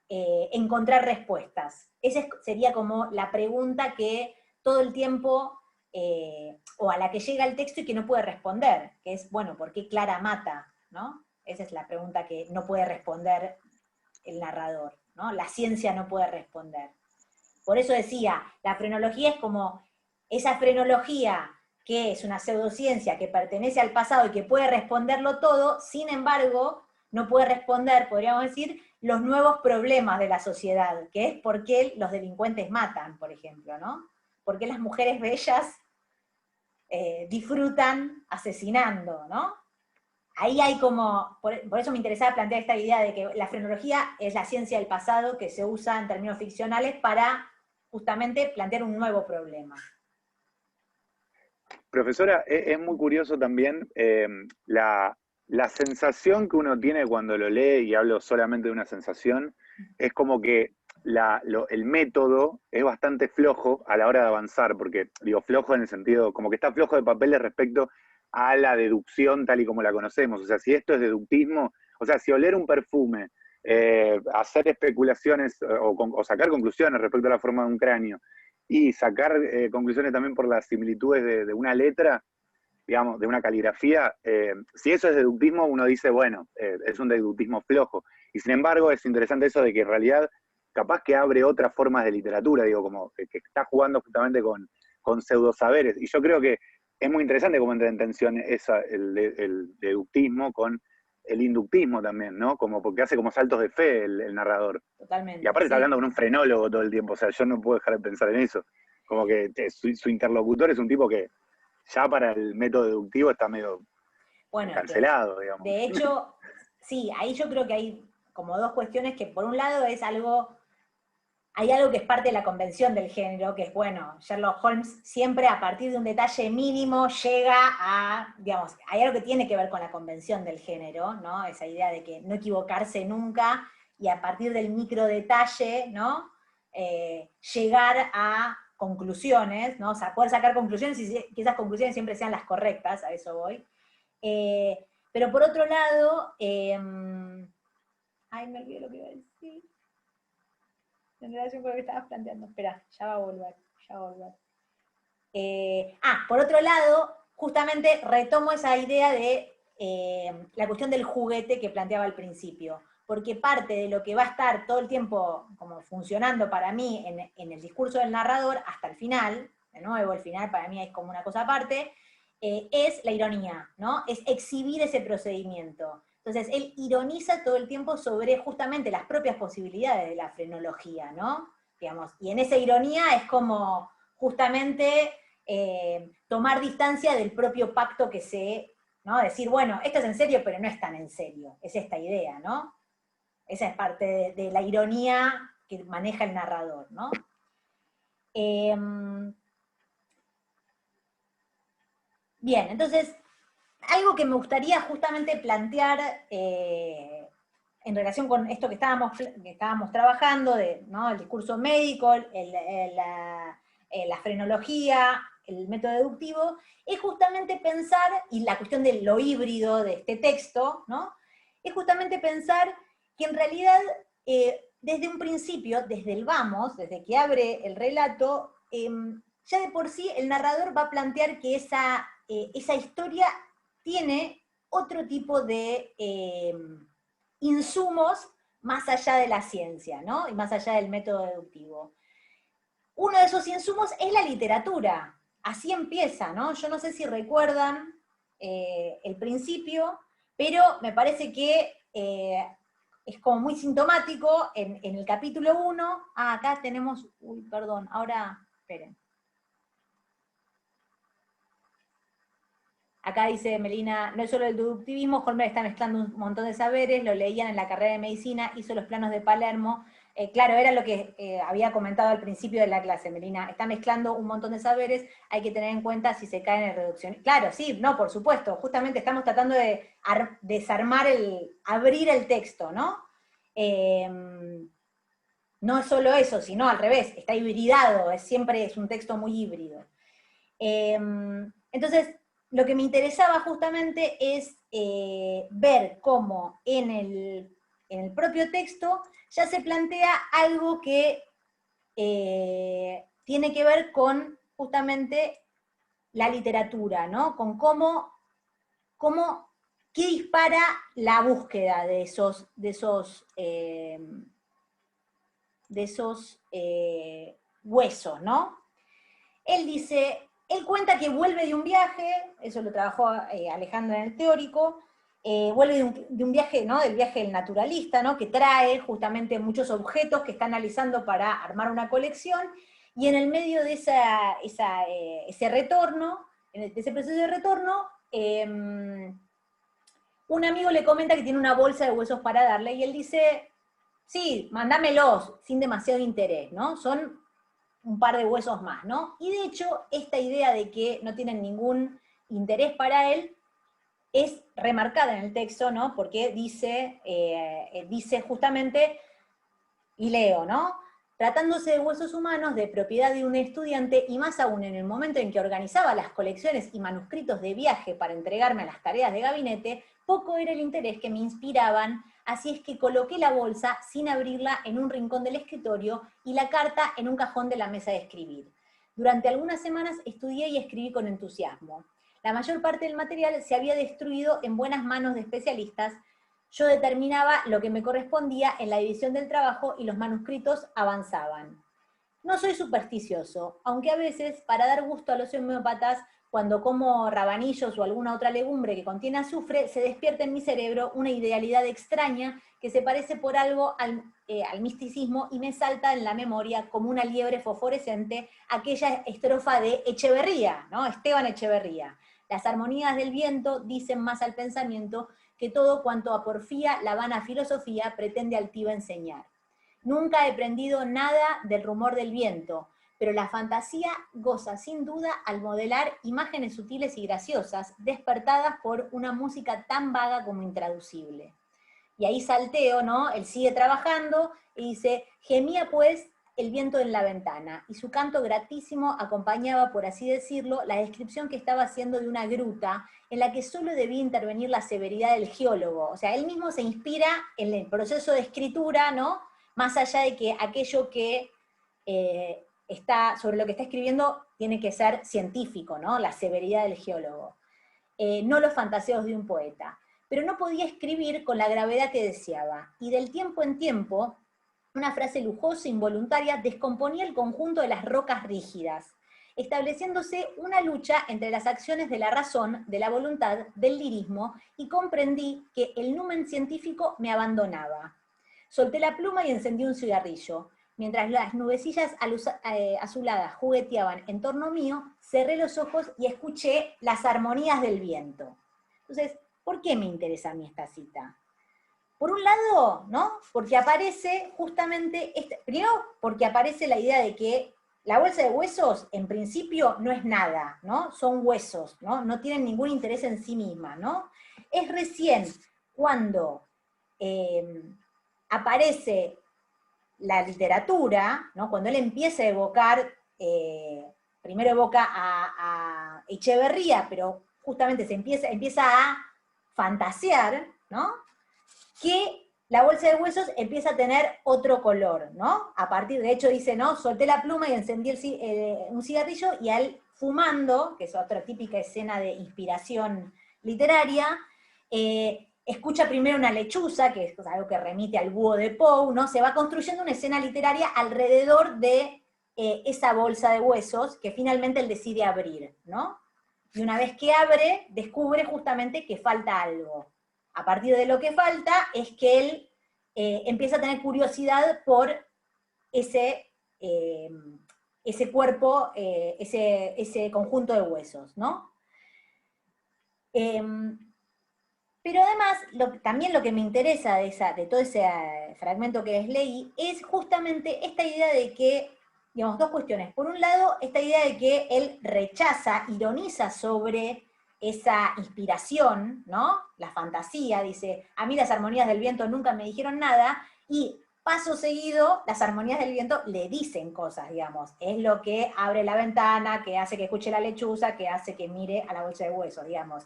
A: encontrar respuestas. Esa sería como la pregunta que todo el tiempo, o a la que llega el texto y que no puede responder, que es, bueno, ¿por qué Clara mata? ¿No? Esa es la pregunta que no puede responder el narrador, ¿no? La ciencia no puede responder. Por eso decía, la frenología es como esa frenología que es una pseudociencia que pertenece al pasado y que puede responderlo todo, sin embargo, no puede responder, podríamos decir, los nuevos problemas de la sociedad, que es por qué los delincuentes matan, por ejemplo, ¿no? ¿Por qué las mujeres bellas disfrutan asesinando, ¿no? Ahí hay como, por eso me interesaba plantear esta idea de que la frenología es la ciencia del pasado que se usa en términos ficcionales para justamente plantear un nuevo problema.
F: Profesora, es muy curioso también la sensación que uno tiene cuando lo lee, y hablo solamente de una sensación, es como que el método es bastante flojo a la hora de avanzar, porque digo flojo en el sentido, como que está flojo de papeles respecto a la deducción tal y como la conocemos. O sea, si esto es deductismo, o sea, si oler un perfume, hacer especulaciones o sacar conclusiones respecto a la forma de un cráneo, y sacar conclusiones también por las similitudes de una letra, digamos, de una caligrafía, si eso es deductismo, uno dice, bueno, es un deductismo flojo. Y sin embargo, es interesante eso de que en realidad capaz que abre otras formas de literatura, digo, como que está jugando justamente con pseudosaberes. Y yo creo que es muy interesante cómo entra en tensión el deductismo con el inductismo también, ¿no? Como porque hace como saltos de fe el narrador.
A: Totalmente.
F: Y aparte
A: sí.
F: está hablando con un frenólogo todo el tiempo, o sea, yo no puedo dejar de pensar en eso. Como que su interlocutor es un tipo que ya para el método deductivo está medio cancelado, digamos.
A: De hecho, sí, ahí yo creo que hay como dos cuestiones que por un lado hay algo que es parte de la convención del género, que es, bueno, Sherlock Holmes siempre a partir de un detalle mínimo llega a, digamos, hay algo que tiene que ver con la convención del género, ¿no? Esa idea de que no equivocarse nunca y a partir del micro detalle, ¿no? Llegar a conclusiones, ¿no? O sea, poder sacar conclusiones y que esas conclusiones siempre sean las correctas, a eso voy. Pero por otro lado, ay, me olvidé lo que iba a decir. En relación con lo que estabas planteando. Espera, ya va a volver. Por otro lado, justamente retomo esa idea de la cuestión del juguete que planteaba al principio. porque parte de lo que va a estar todo el tiempo como funcionando para mí en el discurso del narrador hasta el final, de nuevo, el final para mí es como una cosa aparte, es la ironía, ¿no? Es exhibir ese procedimiento. Entonces, él ironiza todo el tiempo sobre justamente las propias posibilidades de la frenología, ¿no? Digamos, y en esa ironía es como justamente tomar distancia del propio pacto que ¿no? Decir, bueno, esto es en serio, pero no es tan en serio, es esta idea, ¿no? Esa es parte de la ironía que maneja el narrador, ¿no? Bien, entonces, algo que me gustaría justamente plantear en relación con esto que estábamos trabajando, ¿no? El discurso médico, la frenología, el método deductivo, es justamente pensar, y la cuestión de lo híbrido de este texto, ¿no? Es justamente pensar que en realidad, desde un principio, desde el vamos, desde que abre el relato, ya de por sí el narrador va a plantear que esa historia tiene otro tipo de insumos más allá de la ciencia, ¿no? Y más allá del método deductivo. Uno de esos insumos es la literatura. Así empieza, ¿no? Yo no sé si recuerdan el principio, pero me parece que es como muy sintomático en el capítulo 1. Acá tenemos, perdón, ahora, esperen. Acá dice Melina, no es solo el deductivismo, Holmer está mezclando un montón de saberes, lo leían en la carrera de medicina, hizo los planos de Palermo. Claro, era lo que había comentado al principio de la clase, Melina, está mezclando un montón de saberes, hay que tener en cuenta si se cae en el reduccionismo. Claro, sí, no, por supuesto, justamente estamos tratando de desarmar abrir el texto, ¿no? No es solo eso, sino al revés, está hibridado, siempre es un texto muy híbrido. Entonces, lo que me interesaba justamente es ver cómo en el propio texto ya se plantea algo que tiene que ver con justamente la literatura, ¿no? Con qué dispara la búsqueda de esos huesos, ¿no? Él cuenta que vuelve de un viaje, eso lo trabajó Alejandra en el teórico, vuelve de un viaje, ¿no? Del viaje del naturalista, ¿no? Que trae justamente muchos objetos que está analizando para armar una colección, y en el medio de ese retorno, de ese proceso de retorno, un amigo le comenta que tiene una bolsa de huesos para darle, y él dice, sí, mándamenlos, sin demasiado interés, ¿no? Son un par de huesos más, ¿no? Y de hecho, esta idea de que no tienen ningún interés para él es remarcada en el texto, ¿no? Porque dice justamente, y leo, ¿no? Tratándose de huesos humanos de propiedad de un estudiante, y más aún en el momento en que organizaba las colecciones y manuscritos de viaje para entregarme a las tareas de gabinete, poco era el interés que me inspiraban, así es que coloqué la bolsa sin abrirla en un rincón del escritorio y la carta en un cajón de la mesa de escribir. Durante algunas semanas estudié y escribí con entusiasmo. La mayor parte del material se había destruido en buenas manos de especialistas. Yo determinaba lo que me correspondía en la división del trabajo y los manuscritos avanzaban. No soy supersticioso, aunque a veces, para dar gusto a los homeópatas, cuando como rabanillos o alguna otra legumbre que contiene azufre, se despierta en mi cerebro una idealidad extraña que se parece por algo al misticismo y me salta en la memoria como una liebre fosforescente aquella estrofa de Echeverría, ¿no? Esteban Echeverría. Las armonías del viento dicen más al pensamiento que todo cuanto a porfía la vana filosofía pretende altiva enseñar. Nunca he aprendido nada del rumor del viento, pero la fantasía goza sin duda al modelar imágenes sutiles y graciosas, despertadas por una música tan vaga como intraducible. Y ahí salteo, ¿no? Él sigue trabajando y dice, gemía pues el viento en la ventana, y su canto gratísimo acompañaba, por así decirlo, la descripción que estaba haciendo de una gruta en la que solo debía intervenir la severidad del geólogo. O sea, él mismo se inspira en el proceso de escritura, ¿no? Más allá de que aquello que sobre lo que está escribiendo tiene que ser científico, ¿no? La severidad del geólogo. No los fantaseos de un poeta. pero no podía escribir con la gravedad que deseaba, y del tiempo en tiempo, una frase lujosa e involuntaria descomponía el conjunto de las rocas rígidas, estableciéndose una lucha entre las acciones de la razón, de la voluntad, del lirismo, y comprendí que el numen científico me abandonaba. Solté la pluma y encendí un cigarrillo. Mientras las nubecillas azuladas jugueteaban en torno mío, cerré los ojos y escuché las armonías del viento. Entonces, ¿por qué me interesa a mí esta cita? Por un lado, ¿no? Porque aparece justamente, primero porque aparece la idea de que la bolsa de huesos, en principio, no es nada, ¿no? Son huesos, ¿no? No tienen ningún interés en sí misma, ¿no? Es recién cuando aparece la literatura, ¿no? Cuando él empieza a evocar, primero evoca a Echeverría, pero justamente empieza a fantasear, ¿no? Que la bolsa de huesos empieza a tener otro color, ¿no? A partir, de hecho dice, ¿no? Solté la pluma y encendí un cigarrillo, y a él fumando, que es otra típica escena de inspiración literaria, escucha primero una lechuza, que es algo que remite al búho de Poe, ¿no? Se va construyendo una escena literaria alrededor de esa bolsa de huesos que finalmente él decide abrir, ¿no? Y una vez que abre, descubre justamente que falta algo. A partir de lo que falta es que él empieza a tener curiosidad por ese cuerpo, ese conjunto de huesos, ¿no? Pero además, también lo que me interesa de todo ese fragmento que les leí es justamente esta idea de que, digamos, dos cuestiones. Por un lado, esta idea de que él rechaza, ironiza sobre esa inspiración, ¿no? La fantasía, dice, a mí las armonías del viento nunca me dijeron nada, y paso seguido, las armonías del viento le dicen cosas, digamos. Es lo que abre la ventana, que hace que escuche la lechuza, que hace que mire a la bolsa de huesos, digamos.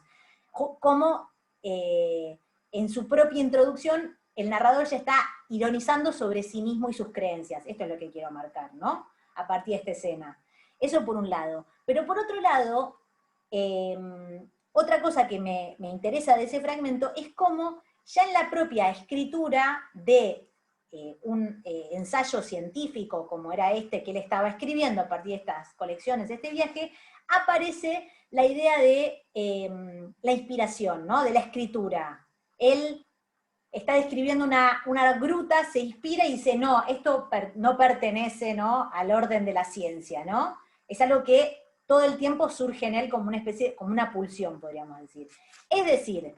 A: Como en su propia introducción, el narrador ya está ironizando sobre sí mismo y sus creencias. Esto es lo que quiero marcar, ¿no? A partir de esta escena. Eso por un lado. Pero por otro lado, otra cosa que me interesa de ese fragmento es cómo ya en la propia escritura de un ensayo científico como era este que él estaba escribiendo a partir de estas colecciones, de este viaje, aparece la idea de la inspiración, ¿no? De la escritura. Él está describiendo una gruta, se inspira y dice, no, esto no pertenece, ¿no? Al orden de la ciencia, ¿no? Es algo que todo el tiempo surge en él como una especie, como una pulsión, podríamos decir. Es decir,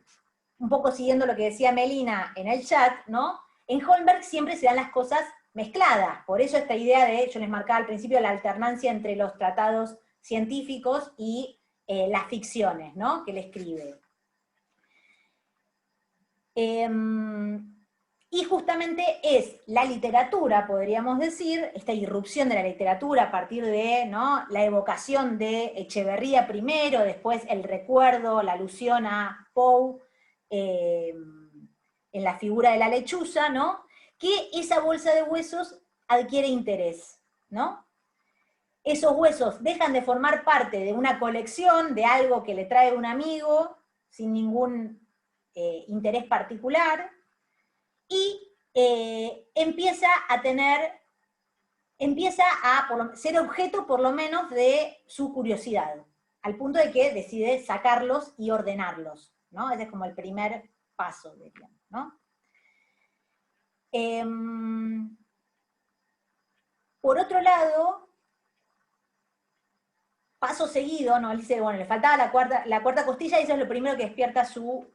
A: un poco siguiendo lo que decía Melina en el chat, ¿no? En Holmberg siempre se dan las cosas mezcladas, por eso esta idea de, yo les marcaba al principio, la alternancia entre los tratados científicos y las ficciones, ¿no? Que él escribe. Y justamente es la literatura, podríamos decir, esta irrupción de la literatura a partir de, ¿no? La evocación de Echeverría primero, después el recuerdo, la alusión a Poe, en la figura de la lechuza, ¿no? Que esa bolsa de huesos adquiere interés, ¿no? Esos huesos dejan de formar parte de una colección, de algo que le trae un amigo, sin ningún interés particular, y empieza a ser objeto por lo menos de su curiosidad, al punto de que decide sacarlos y ordenarlos, ¿no? Ese es como el primer paso, diríamos, ¿no? Por otro lado, paso seguido, ¿no? Él dice, bueno, le faltaba la cuarta costilla, y eso es lo primero que despierta su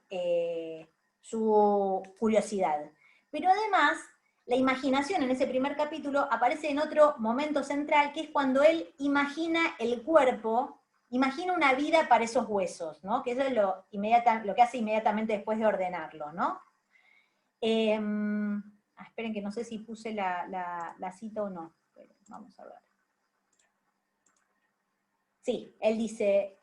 A: curiosidad. Pero además, la imaginación en ese primer capítulo aparece en otro momento central, que es cuando él imagina el cuerpo, imagina una vida para esos huesos, ¿no? Que eso es lo que hace inmediatamente después de ordenarlo, ¿no? Esperen que no sé si puse la cita o no. Vamos a ver. Sí, él dice,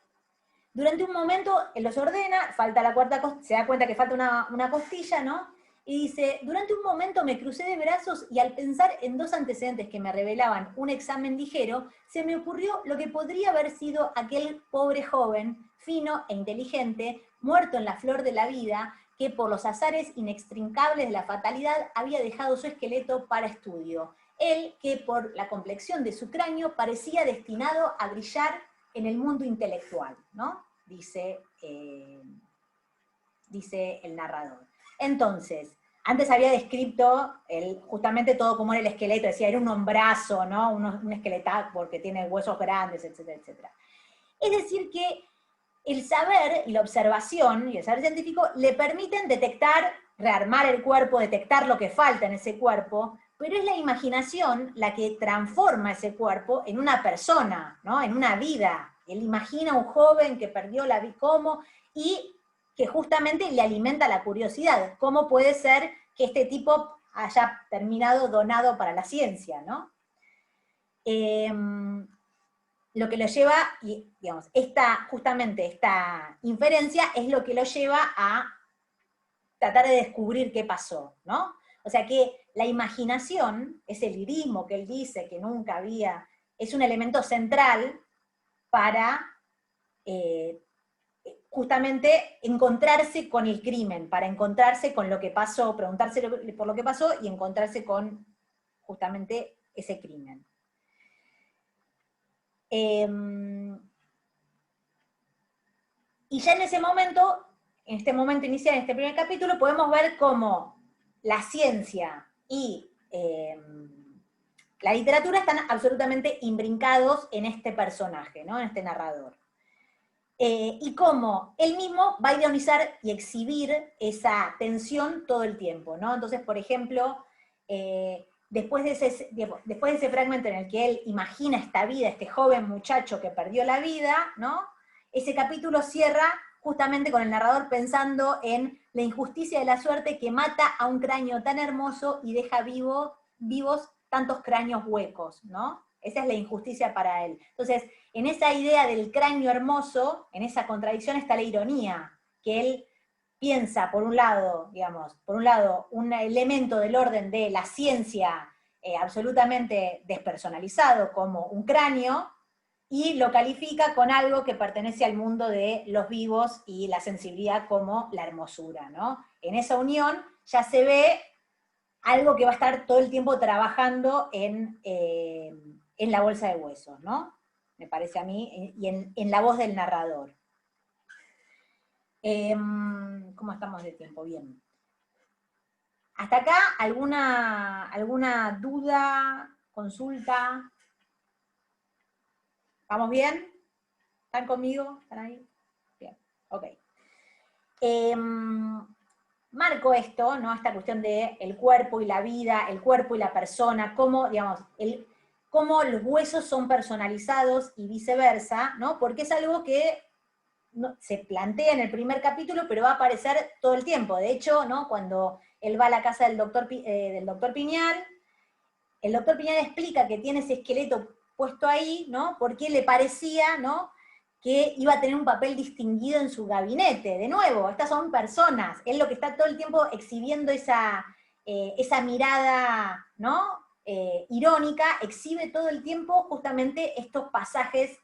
A: durante un momento él los ordena, falta la cuarta costilla, se da cuenta que falta una costilla, ¿no? Y dice, durante un momento me crucé de brazos y al pensar en dos antecedentes que me revelaban un examen ligero, se me ocurrió lo que podría haber sido aquel pobre joven, fino e inteligente, muerto en la flor de la vida, que por los azares inextricables de la fatalidad había dejado su esqueleto para estudio. Él que por la complexión de su cráneo parecía destinado a brillar en el mundo intelectual, ¿no? Dice el narrador. Entonces, antes había descrito justamente todo como era el esqueleto, decía, era un hombrazo, ¿no? Un esqueleto porque tiene huesos grandes, etcétera, etcétera. Es decir que el saber y la observación y el saber científico le permiten detectar, rearmar el cuerpo, detectar lo que falta en ese cuerpo, pero es la imaginación la que transforma ese cuerpo en una persona, ¿no? En una vida. Él imagina a un joven que perdió la vida, ¿cómo? Y que justamente le alimenta la curiosidad. ¿Cómo puede ser que este tipo haya terminado donado para la ciencia, ¿no? Lo que lo lleva, y digamos, justamente esta inferencia es lo que lo lleva a tratar de descubrir qué pasó, ¿no? O sea que la imaginación, ese lirismo que él dice que nunca había, es un elemento central para justamente encontrarse con el crimen, para encontrarse con lo que pasó, preguntarse por lo que pasó y encontrarse con justamente ese crimen. Y ya en ese momento, en este momento inicial, en este primer capítulo, podemos ver cómo la ciencia y la literatura están absolutamente imbrincados en este personaje, ¿no? En este narrador. Y cómo él mismo va a ironizar y exhibir esa tensión todo el tiempo, ¿no? Entonces, por ejemplo, después de ese fragmento en el que él imagina esta vida, este joven muchacho que perdió la vida, ¿no? Ese capítulo cierra justamente con el narrador pensando en la injusticia de la suerte que mata a un cráneo tan hermoso y deja vivos tantos cráneos huecos, ¿no? Esa es la injusticia para él. Entonces, en esa idea del cráneo hermoso, en esa contradicción está la ironía, que él piensa, por un lado, un elemento del orden de la ciencia absolutamente despersonalizado como un cráneo, y lo califica con algo que pertenece al mundo de los vivos y la sensibilidad como la hermosura, ¿no? En esa unión ya se ve algo que va a estar todo el tiempo trabajando en la bolsa de huesos, ¿no? Me parece a mí, y en la voz del narrador. ¿Cómo estamos de tiempo? Bien. ¿Hasta acá alguna duda, consulta? ¿Vamos bien? ¿Están conmigo? ¿Están ahí? Bien, ok. Marco esto, ¿no? Esta cuestión de el cuerpo y la vida, el cuerpo y la persona, cómo, digamos, cómo los huesos son personalizados y viceversa, ¿no? Porque es algo que se plantea en el primer capítulo, pero va a aparecer todo el tiempo. De hecho, ¿no? Cuando él va a la casa del doctor Piñal, el doctor Piñal explica que tiene ese esqueleto puesto ahí, ¿no? Porque le parecía, ¿no?, que iba a tener un papel distinguido en su gabinete. De nuevo, estas son personas. Él lo que está todo el tiempo exhibiendo esa mirada, ¿no?, irónica, exhibe todo el tiempo justamente estos pasajes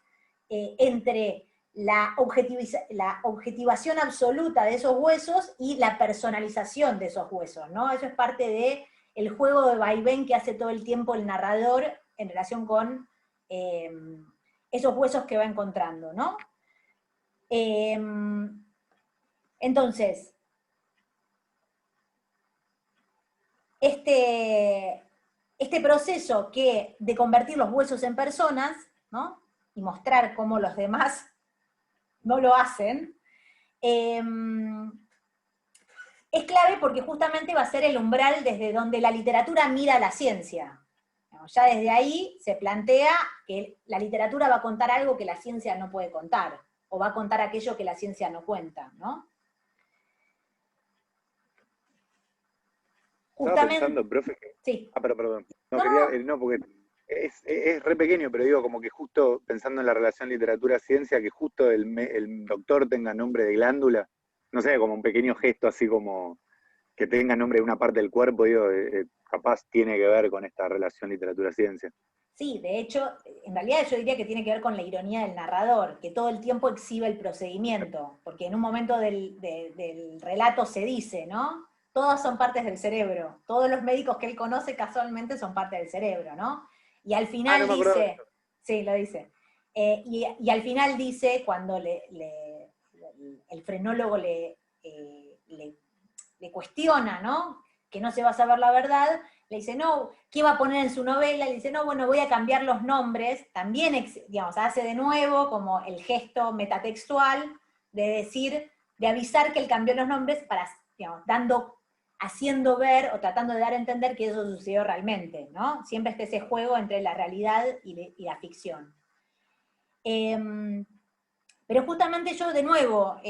A: entre la objetivación absoluta de esos huesos y la personalización de esos huesos, ¿no? Eso es parte del juego de vaivén que hace todo el tiempo el narrador en relación con esos huesos que va encontrando, ¿no? Entonces, este proceso de convertir los huesos en personas, ¿no?, y mostrar cómo los demás no lo hacen, es clave porque justamente va a ser el umbral desde donde la literatura mira a la ciencia. Ya desde ahí se plantea que la literatura va a contar algo que la ciencia no puede contar, o va a contar aquello que la ciencia no cuenta, ¿no?
F: Estaba pensando, profe,
A: sí.
F: pero perdón. No, porque es re pequeño, pero digo, como que justo pensando en la relación literatura-ciencia, que justo el doctor tenga nombre de glándula, no sé, como un pequeño gesto así como que tenga nombre de una parte del cuerpo, digo, capaz tiene que ver con esta relación literatura-ciencia.
A: Sí, de hecho, en realidad yo diría que tiene que ver con la ironía del narrador, que todo el tiempo exhibe el procedimiento, porque en un momento del relato se dice, ¿no? Todas son partes del cerebro, todos los médicos que él conoce casualmente son parte del cerebro, ¿no? Y al final
F: no me acuerdo de
A: dice, sí, lo dice, y al final dice, cuando el frenólogo le cuestiona, ¿no? Que no se va a saber la verdad, le dice, no, ¿qué va a poner en su novela? Le dice, no, bueno, voy a cambiar los nombres. También, digamos, hace de nuevo como el gesto metatextual de decir, de avisar que él cambió los nombres para, digamos, haciendo ver o tratando de dar a entender que eso sucedió realmente, ¿no? Siempre está ese juego entre la realidad y la ficción. Pero justamente yo, de nuevo,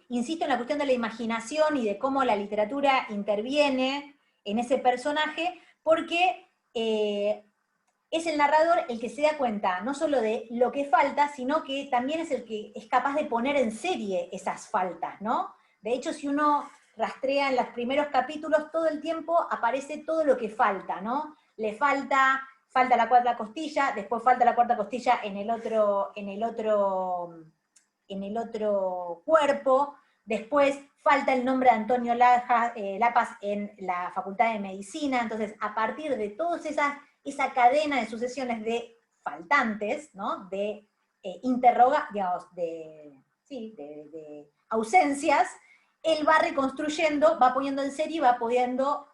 A: insisto en la cuestión de la imaginación y de cómo la literatura interviene en ese personaje, porque es el narrador el que se da cuenta no solo de lo que falta, sino que también es el que es capaz de poner en serie esas faltas, ¿no? De hecho, si uno rastrea en los primeros capítulos, todo el tiempo aparece todo lo que falta, ¿no? Le falta la cuarta costilla, después falta la cuarta costilla en el otro cuerpo, después falta el nombre de Antonio Lapas en la Facultad de Medicina. Entonces, a partir de toda esa cadena de sucesiones de faltantes, ¿no? De de ausencias, él va reconstruyendo, va poniendo en serie y va pudiendo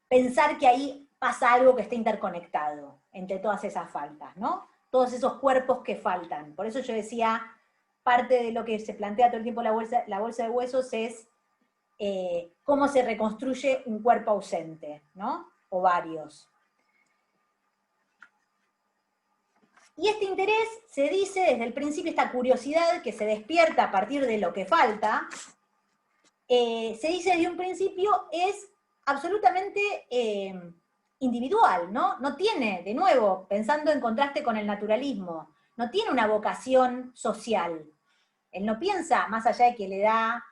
A: pensar que ahí pasa algo que está interconectado entre todas esas faltas, ¿no? Todos esos cuerpos que faltan. Por eso yo decía, parte de lo que se plantea todo el tiempo la bolsa de huesos es cómo se reconstruye un cuerpo ausente, ¿no? O varios. Y este interés, se dice desde el principio, esta curiosidad que se despierta a partir de lo que falta, se dice desde un principio, es absolutamente individual, ¿no? No tiene, de nuevo, pensando en contraste con el naturalismo, no tiene una vocación social. Él no piensa, más allá de que le da,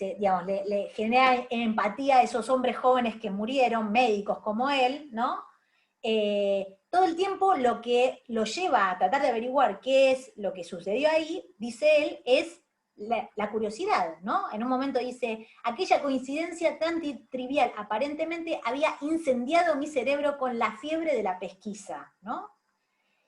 A: digamos, le genera empatía a esos hombres jóvenes que murieron, médicos como él, ¿no? Todo el tiempo lo que lo lleva a tratar de averiguar qué es lo que sucedió ahí, dice él, es la curiosidad, ¿no? En un momento dice, aquella coincidencia tan trivial aparentemente había incendiado mi cerebro con la fiebre de la pesquisa, ¿no?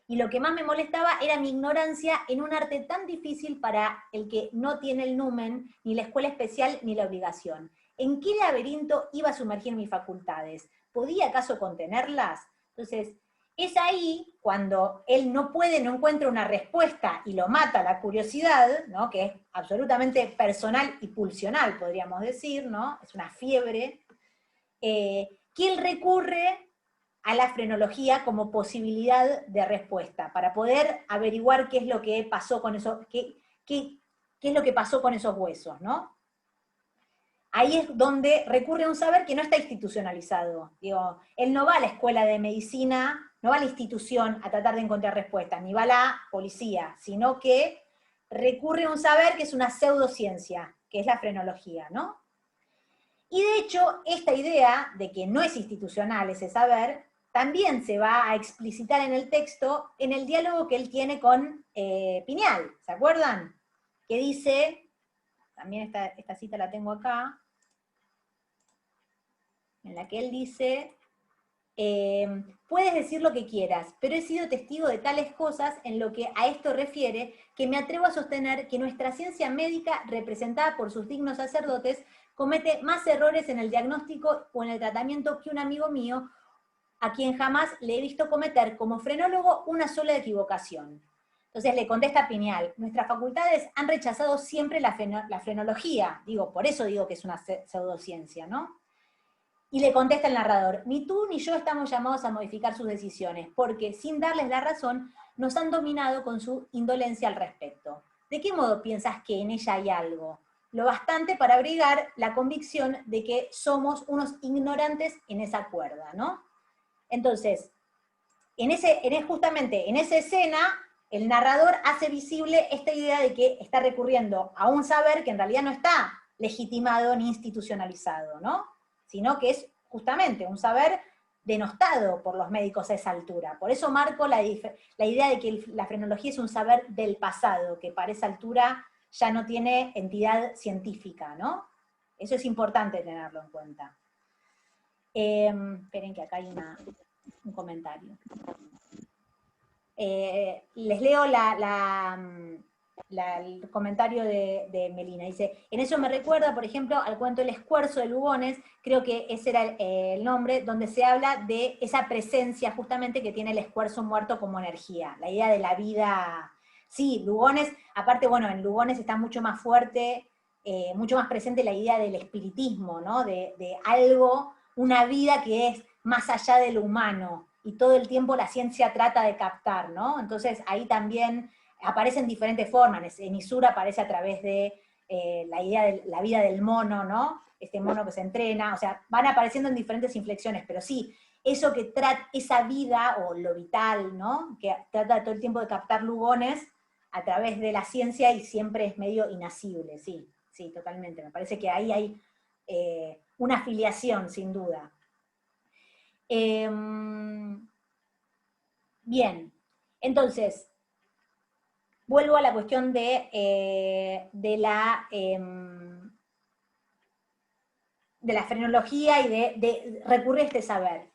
A: Y lo que más me molestaba era mi ignorancia en un arte tan difícil para el que no tiene el numen, ni la escuela especial, ni la obligación. ¿En qué laberinto iba a sumergir mis facultades? ¿Podía acaso contenerlas? Entonces, es ahí cuando él no encuentra una respuesta y lo mata la curiosidad, ¿no? Que es absolutamente personal y pulsional, podríamos decir, ¿no? Es una fiebre, que él recurre a la frenología como posibilidad de respuesta, para poder averiguar qué es lo que pasó con qué es lo que pasó con esos huesos, ¿no? Ahí es donde recurre a un saber que no está institucionalizado. Digo, él no va a la escuela de medicina, no va a la institución a tratar de encontrar respuestas, ni va a la policía, sino que recurre a un saber que es una pseudociencia, que es la frenología, ¿no? Y de hecho, esta idea de que no es institucional ese saber, también se va a explicitar en el texto, en el diálogo que él tiene con Piñal, ¿se acuerdan? Que dice, también esta cita la tengo acá, en la que él dice, puedes decir lo que quieras, pero he sido testigo de tales cosas en lo que a esto refiere, que me atrevo a sostener que nuestra ciencia médica, representada por sus dignos sacerdotes, comete más errores en el diagnóstico o en el tratamiento que un amigo mío, a quien jamás le he visto cometer como frenólogo una sola equivocación. Entonces le contesta Piñal, nuestras facultades han rechazado siempre la frenología, por eso digo que es una pseudociencia, ¿no? Y le contesta el narrador, ni tú ni yo estamos llamados a modificar sus decisiones, porque sin darles la razón, nos han dominado con su indolencia al respecto. ¿De qué modo piensas que en ella hay algo? Lo bastante para abrigar la convicción de que somos unos ignorantes en esa cuerda, ¿no? Entonces, justamente en esa escena, el narrador hace visible esta idea de que está recurriendo a un saber que en realidad no está legitimado ni institucionalizado, ¿no? Sino que es justamente un saber denostado por los médicos a esa altura. Por eso marco la idea de que la frenología es un saber del pasado, que para esa altura ya no tiene entidad científica, ¿no? Eso es importante tenerlo en cuenta. Esperen que acá hay un comentario. Les leo el comentario de Melina. Dice, en eso me recuerda, por ejemplo, al cuento El Escuerzo de Lugones, creo que ese era el nombre, donde se habla de esa presencia justamente que tiene el escuerzo muerto como energía, la idea de la vida. Sí, Lugones, aparte, bueno, en Lugones está mucho más fuerte, mucho más presente la idea del espiritismo, ¿no? De algo, una vida que es más allá de lo humano, y todo el tiempo la ciencia trata de captar, ¿no? Entonces ahí también aparecen diferentes formas. En Isura aparece a través de la idea de la vida del mono, ¿no? Este mono que se entrena, o sea, van apareciendo en diferentes inflexiones, pero sí, eso que trata, esa vida, o lo vital, ¿no? Que trata todo el tiempo de captar Lugones a través de la ciencia y siempre es medio inasible, sí, sí, totalmente. Me parece que ahí hay una afiliación, sin duda. Bien, entonces, vuelvo a la cuestión de la frenología y de recurrir a este saber.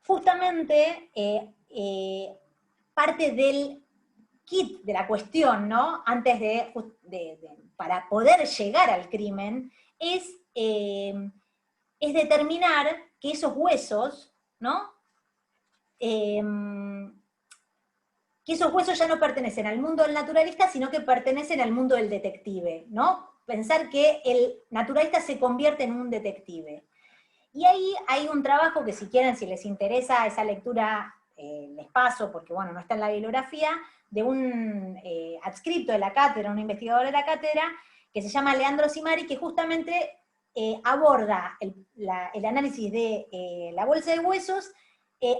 A: Justamente, parte del kit de la cuestión, ¿no? Antes para poder llegar al crimen, es determinar que esos huesos, ¿no? Que esos huesos ya no pertenecen al mundo del naturalista, sino que pertenecen al mundo del detective, ¿no? Pensar que el naturalista se convierte en un detective. Y ahí hay un trabajo que si quieren, si les interesa esa lectura, les paso, porque bueno, no está en la bibliografía, de un adscripto de la cátedra, un investigador de la cátedra, que se llama Leandro Simari, que justamente aborda el análisis de la bolsa de huesos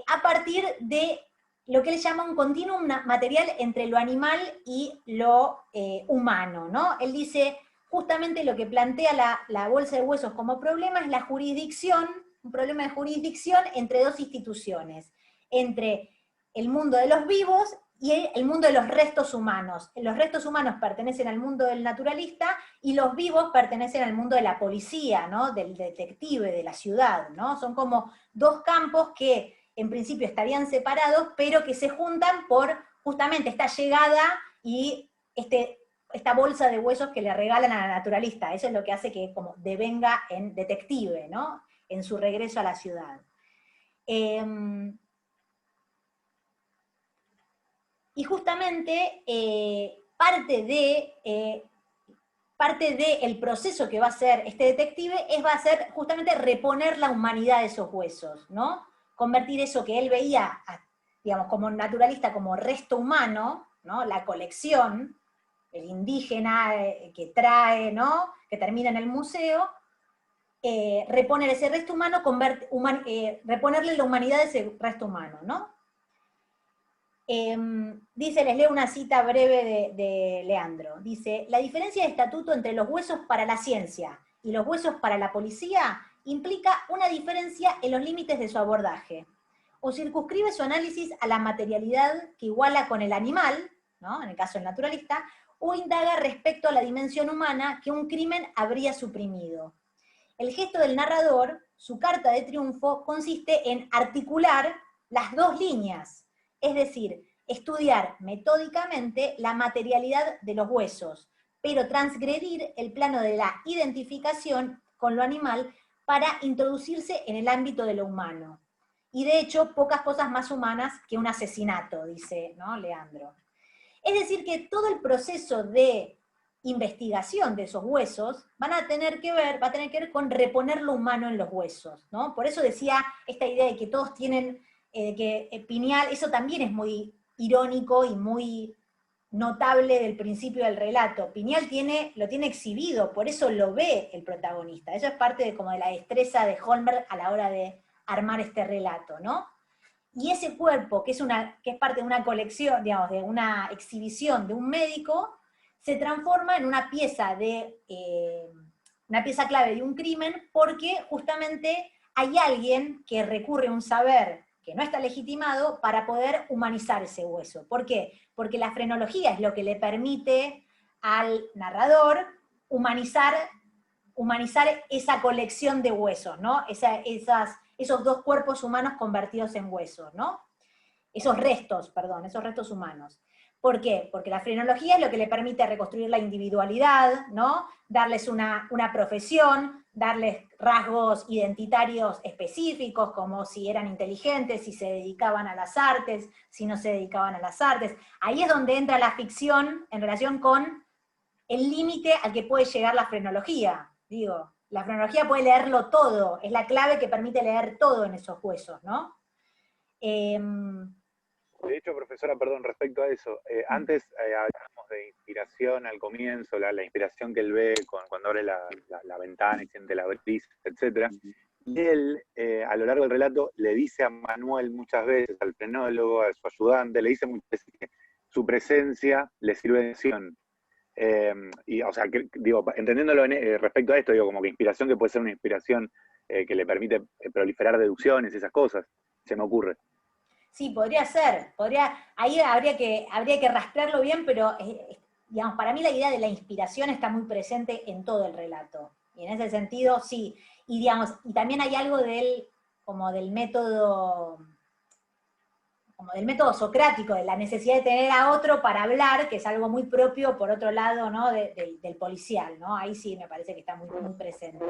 A: a partir de lo que él llama un continuum material entre lo animal y lo humano, ¿no? Él dice, justamente lo que plantea la bolsa de huesos como problema es la jurisdicción, un problema de jurisdicción entre dos instituciones, entre el mundo de los vivos y el mundo de los restos humanos. Los restos humanos pertenecen al mundo del naturalista y los vivos pertenecen al mundo de la policía, ¿no? Del detective, de la ciudad, ¿no? Son como dos campos que en principio estarían separados, pero que se juntan por justamente esta llegada y esta bolsa de huesos que le regalan a la naturalista. Eso es lo que hace que como devenga en detective, ¿no? En su regreso a la ciudad. Y justamente parte del proceso que va a hacer este detective va a ser justamente reponer la humanidad de esos huesos, ¿no? Convertir eso que él veía, digamos, como naturalista, como resto humano, ¿no? La colección, el indígena que trae, ¿no? Que termina en el museo, reponer ese resto humano, reponerle la humanidad de ese resto humano, ¿no? Dice, les leo una cita breve de Leandro. Dice, la diferencia de estatuto entre los huesos para la ciencia y los huesos para la policía implica una diferencia en los límites de su abordaje. O circunscribe su análisis a la materialidad que iguala con el animal, ¿no? En el caso del naturalista, o indaga respecto a la dimensión humana que un crimen habría suprimido. El gesto del narrador, su carta de triunfo, consiste en articular las dos líneas, es decir, estudiar metódicamente la materialidad de los huesos, pero transgredir el plano de la identificación con lo animal para introducirse en el ámbito de lo humano. Y de hecho, pocas cosas más humanas que un asesinato, dice, ¿no? Leandro. Es decir, que todo el proceso de investigación de esos huesos va a tener que ver con reponer lo humano en los huesos, ¿no? Por eso decía esta idea de que todos tienen, que Pineal, eso también es muy irónico y muy notable del principio del relato. Pineal lo tiene exhibido, por eso lo ve el protagonista. Eso es parte de la destreza de Holmberg a la hora de armar este relato, ¿no? Y ese cuerpo, que es parte de una colección, digamos, de una exhibición de un médico, se transforma en una pieza clave de un crimen, porque justamente hay alguien que recurre a un saber que no está legitimado para poder humanizar ese hueso. ¿Por qué? Porque la frenología es lo que le permite al narrador humanizar esa colección de huesos, ¿no? Esos dos cuerpos humanos convertidos en huesos, ¿no? Esos restos humanos. ¿Por qué? Porque la frenología es lo que le permite reconstruir la individualidad, ¿no? Darles una profesión, darles rasgos identitarios específicos, como si eran inteligentes, si se dedicaban a las artes, si no se dedicaban a las artes. Ahí es donde entra la ficción en relación con el límite al que puede llegar la frenología. Digo, la frenología puede leerlo todo, es la clave que permite leer todo en esos huesos, ¿no?
F: De hecho, profesora, perdón, respecto a eso, antes hablábamos de inspiración al comienzo, la inspiración que él ve cuando abre la ventana y siente la brisa, etc. Y él, a lo largo del relato, le dice a Manuel muchas veces, al frenólogo, a su ayudante, le dice muchas veces que su presencia le sirve de acción. Y, o sea, digo, entendiéndolo respecto a esto, digo, como que inspiración que puede ser una inspiración que le permite proliferar deducciones y esas cosas, se me ocurre.
A: Sí, podría ser, ahí habría que rastrearlo bien, pero digamos, para mí la idea de la inspiración está muy presente en todo el relato. Y en ese sentido, sí. Y digamos, y también hay algo como del método socrático, de la necesidad de tener a otro para hablar, que es algo muy propio, por otro lado, ¿no? del policial, ¿no? Ahí sí me parece que está muy, muy presente.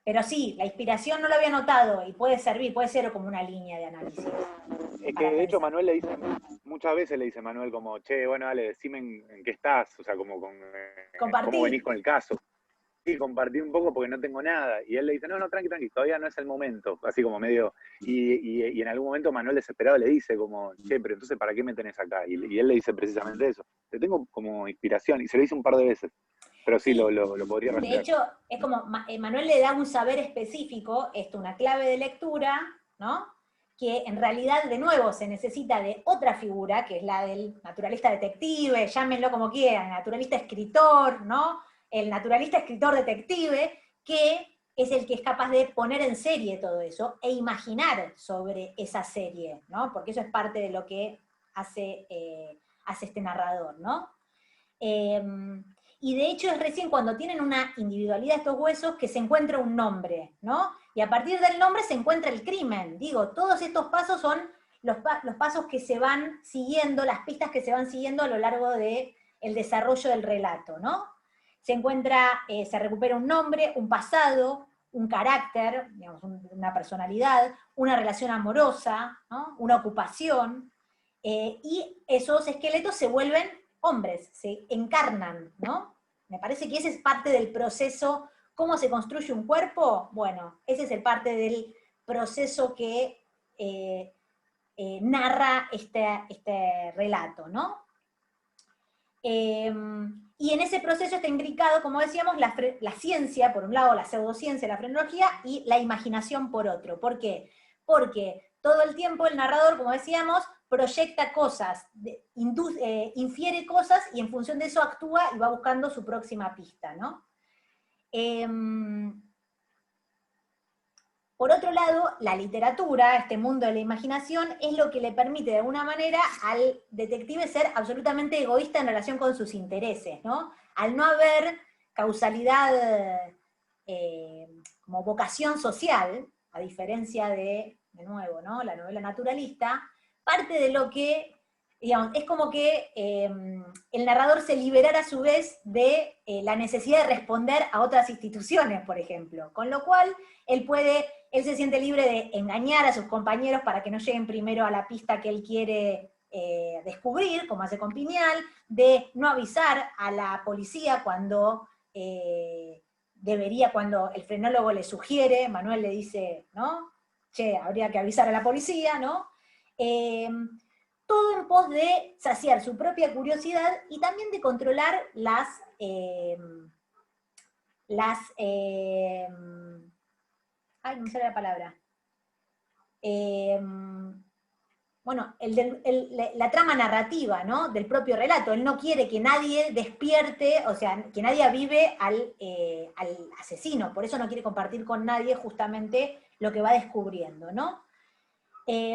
A: Pero sí, la inspiración no lo había notado y puede ser como una línea de análisis.
F: Es que de hecho Manuel le dice, muchas veces le dice Manuel como, che, bueno, dale, decime en qué estás, o sea, como cómo venís con el caso. Sí, compartí un poco porque no tengo nada. Y él le dice, no, tranqui, todavía no es el momento. Así como medio, y en algún momento Manuel desesperado le dice como, che, pero entonces ¿para qué me tenés acá? Y él le dice precisamente eso. Te tengo como inspiración, y se lo dice un par de veces. Pero sí, lo podría rastrear.
A: De hecho, es como, Manuel le da un saber específico, una clave de lectura, ¿no? Que en realidad, de nuevo, se necesita de otra figura, que es la del naturalista detective, llámenlo como quieran, el naturalista escritor, ¿no? El naturalista escritor detective, que es el que es capaz de poner en serie todo eso e imaginar sobre esa serie, ¿no? Porque eso es parte de lo que hace este narrador, ¿no? Y de hecho es recién cuando tienen una individualidad estos huesos que se encuentra un nombre, ¿no? Y a partir del nombre se encuentra el crimen. Digo, todos estos pasos son los pasos que se van siguiendo, las pistas que se van siguiendo a lo largo del desarrollo del relato, ¿no? Se recupera un nombre, un pasado, un carácter, digamos, una personalidad, una relación amorosa, ¿no? Una ocupación, y esos esqueletos se vuelven hombres, se encarnan, ¿no? Me parece que ese es parte del proceso. ¿Cómo se construye un cuerpo? Bueno, ese es el parte del proceso que narra este relato, ¿no? Y en ese proceso está imbricado, como decíamos, la ciencia, por un lado, la pseudociencia, la frenología, y la imaginación por otro. ¿Por qué? Porque todo el tiempo el narrador, como decíamos, proyecta cosas, infiere cosas, y en función de eso actúa y va buscando su próxima pista, ¿no? Por otro lado, la literatura, este mundo de la imaginación, es lo que le permite de alguna manera al detective ser absolutamente egoísta en relación con sus intereses, ¿no? Al no haber causalidad como vocación social, a diferencia de nuevo, ¿no? La novela naturalista, parte de lo que, digamos, es como que el narrador se liberara a su vez de la necesidad de responder a otras instituciones, por ejemplo, con lo cual él se siente libre de engañar a sus compañeros para que no lleguen primero a la pista que él quiere descubrir, como hace con Piñal, de no avisar a la policía cuando cuando el frenólogo le sugiere, Manuel le dice, ¿no? Che, habría que avisar a la policía, ¿no? Todo en pos de saciar su propia curiosidad y también de controlar ay, no me sale la palabra. bueno, la trama narrativa, ¿no? Del propio relato. Él no quiere que nadie despierte, o sea, que nadie avive al asesino, por eso no quiere compartir con nadie justamente lo que va descubriendo, ¿no? Y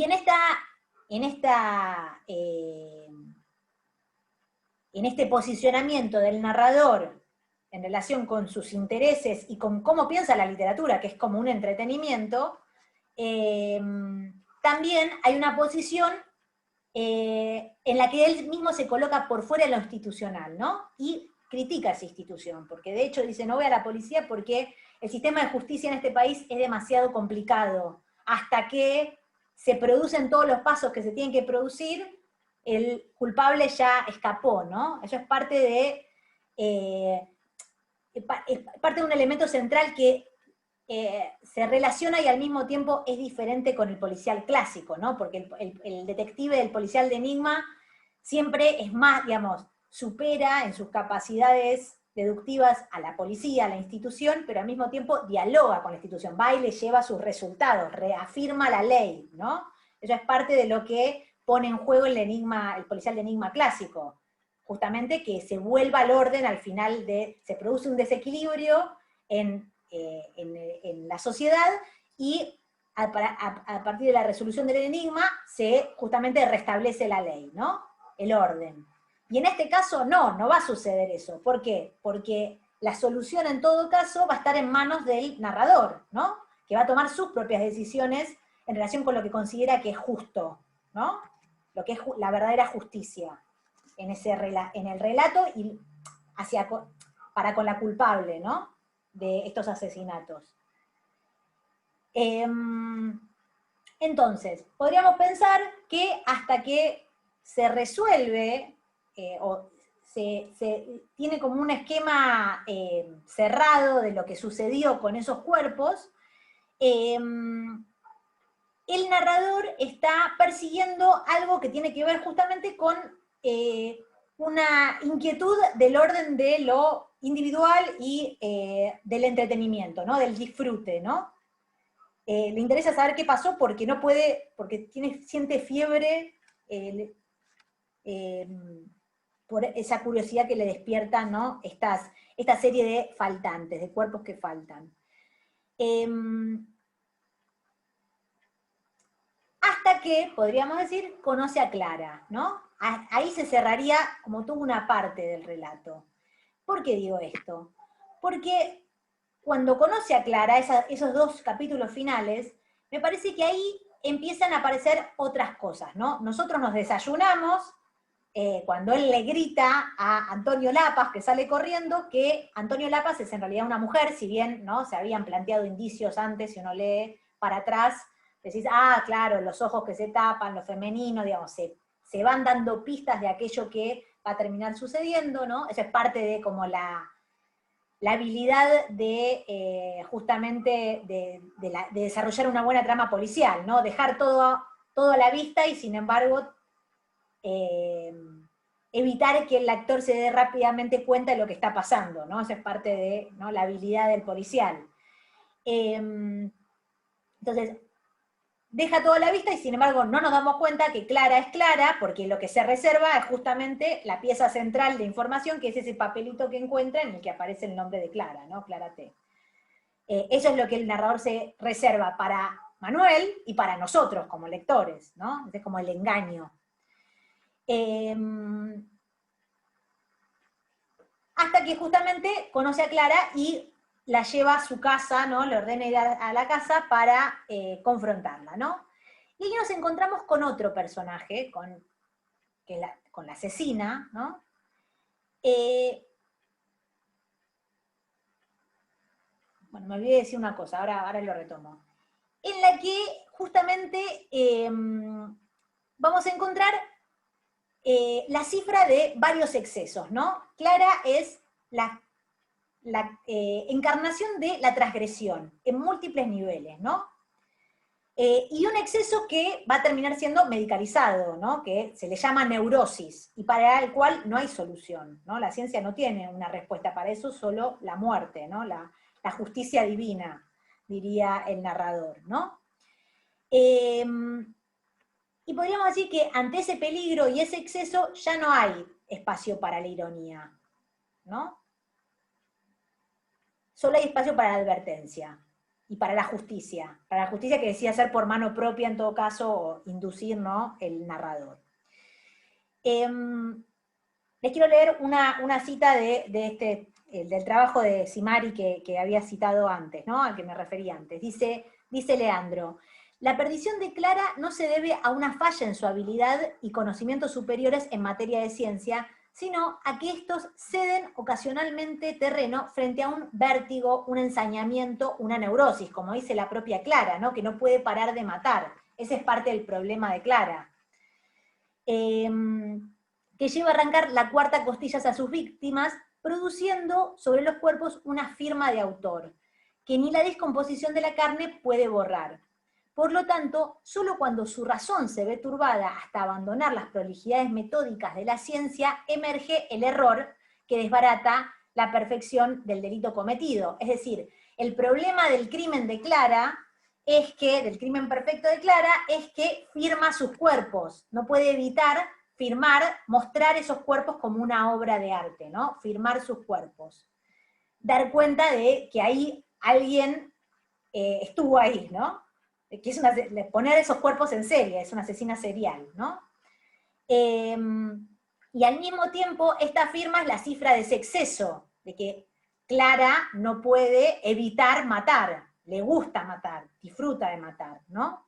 A: en este posicionamiento del narrador en relación con sus intereses y con cómo piensa la literatura, que es como un entretenimiento, también hay una posición en la que él mismo se coloca por fuera de lo institucional, ¿no? Y critica esa institución, porque de hecho dice, no voy a la policía porque el sistema de justicia en este país es demasiado complicado. Hasta que se producen todos los pasos que se tienen que producir, el culpable ya escapó, ¿no? Eso es parte de un elemento central que se relaciona y al mismo tiempo es diferente con el policial clásico, ¿no? Porque el detective del policial de enigma siempre es más, digamos, supera en sus capacidades deductivas a la policía, a la institución, pero al mismo tiempo dialoga con la institución, va y le lleva sus resultados, reafirma la ley, ¿no? Eso es parte de lo que pone en juego el policial de enigma clásico, justamente que se vuelva al orden al final se produce un desequilibrio en la sociedad y a partir de la resolución del enigma se justamente restablece la ley, ¿no? El orden. Y en este caso no va a suceder eso. ¿Por qué? Porque la solución en todo caso va a estar en manos del narrador, ¿no? Que va a tomar sus propias decisiones en relación con lo que considera que es justo, ¿no? Lo que es la verdadera justicia en el relato y para con la culpable, ¿no? De estos asesinatos. Entonces, podríamos pensar que hasta que se resuelve, o se tiene como un esquema cerrado de lo que sucedió con esos cuerpos, el narrador está persiguiendo algo que tiene que ver justamente con una inquietud del orden de lo individual y del entretenimiento, ¿no? Del disfrute, ¿no? Le interesa saber qué pasó porque no puede, porque siente fiebre por esa curiosidad que le despierta, ¿no? Esta serie de faltantes, de cuerpos que faltan. Hasta que, podríamos decir, conoce a Clara, ¿no? Ahí se cerraría como toda una parte del relato. ¿Por qué digo esto? Porque cuando conoce a Clara, esos dos capítulos finales, me parece que ahí empiezan a aparecer otras cosas, ¿no? Nosotros nos desayunamos cuando él le grita a Antonio Lapas, que sale corriendo, que Antonio Lapas es en realidad una mujer, si bien, ¿no? Se habían planteado indicios antes, si uno lee para atrás, decís, claro, los ojos que se tapan, lo femenino, digamos, se van dando pistas de aquello que va a terminar sucediendo, ¿no? Eso es parte de como la habilidad de justamente de desarrollar una buena trama policial, ¿no? Dejar todo a la vista y sin embargo evitar que el actor se dé rápidamente cuenta de lo que está pasando, ¿no? Eso es parte de, ¿no? La habilidad del policial. Entonces, deja todo a la vista y sin embargo no nos damos cuenta que Clara es Clara, porque lo que se reserva es justamente la pieza central de información, que es ese papelito que encuentra en el que aparece el nombre de Clara, ¿no? Clara T. Eso es lo que el narrador se reserva para Manuel y para nosotros como lectores, ¿no? Es como el engaño. Hasta que justamente conoce a Clara y la lleva a su casa, ¿no? Le ordena ir a la casa para confrontarla, ¿no? Y ahí nos encontramos con otro personaje, con la asesina, ¿no? Bueno, me olvidé de decir una cosa, ahora lo retomo. En la que justamente vamos a encontrar la cifra de varios excesos, ¿no? Clara es la encarnación de la transgresión en múltiples niveles, ¿no? Y un exceso que va a terminar siendo medicalizado, ¿no? Que se le llama neurosis, y para el cual no hay solución, ¿no? La ciencia no tiene una respuesta para eso, solo la muerte, ¿no? La justicia divina, diría el narrador, ¿no? Y podríamos decir que ante ese peligro y ese exceso ya no hay espacio para la ironía, ¿no? Solo hay espacio para la advertencia y para la justicia que decide hacer por mano propia en todo caso, o inducir, ¿no?, el narrador. Les quiero leer una cita del trabajo de Simari que había citado antes, ¿no?, al que me referí antes. Dice Leandro: la perdición de Clara no se debe a una falla en su habilidad y conocimientos superiores en materia de ciencia, sino a que estos ceden ocasionalmente terreno frente a un vértigo, un ensañamiento, una neurosis, como dice la propia Clara, ¿no?, que no puede parar de matar. Ese es parte del problema de Clara. Que lleva a arrancar la cuarta costilla a sus víctimas, produciendo sobre los cuerpos una firma de autor, que ni la descomposición de la carne puede borrar. Por lo tanto, solo cuando su razón se ve turbada hasta abandonar las prolijidades metódicas de la ciencia, emerge el error que desbarata la perfección del delito cometido. Es decir, el problema del crimen de Clara del crimen perfecto de Clara, es que firma sus cuerpos, no puede evitar mostrar esos cuerpos como una obra de arte, ¿no? Firmar sus cuerpos. Dar cuenta de que ahí alguien estuvo ahí, ¿no? Que es poner esos cuerpos en serie, es una asesina serial, ¿no? Y al mismo tiempo, esta firma es la cifra de ese exceso, de que Clara no puede evitar matar, le gusta matar, disfruta de matar, ¿no?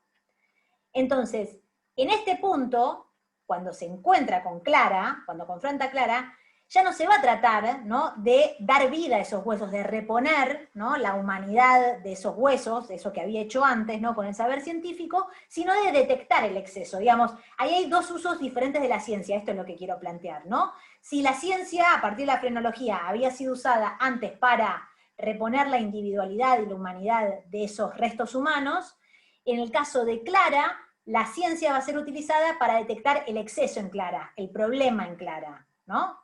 A: Entonces, en este punto, cuando se encuentra con Clara, cuando confronta a Clara, ya no se va a tratar, ¿no?, de dar vida a esos huesos, de reponer, ¿no?, la humanidad de esos huesos, de eso que había hecho antes, ¿no?, con el saber científico, sino de detectar el exceso. Digamos, ahí hay dos usos diferentes de la ciencia, esto es lo que quiero plantear, ¿no? Si la ciencia, a partir de la frenología, había sido usada antes para reponer la individualidad y la humanidad de esos restos humanos, en el caso de Clara, la ciencia va a ser utilizada para detectar el exceso en Clara, el problema en Clara, ¿no?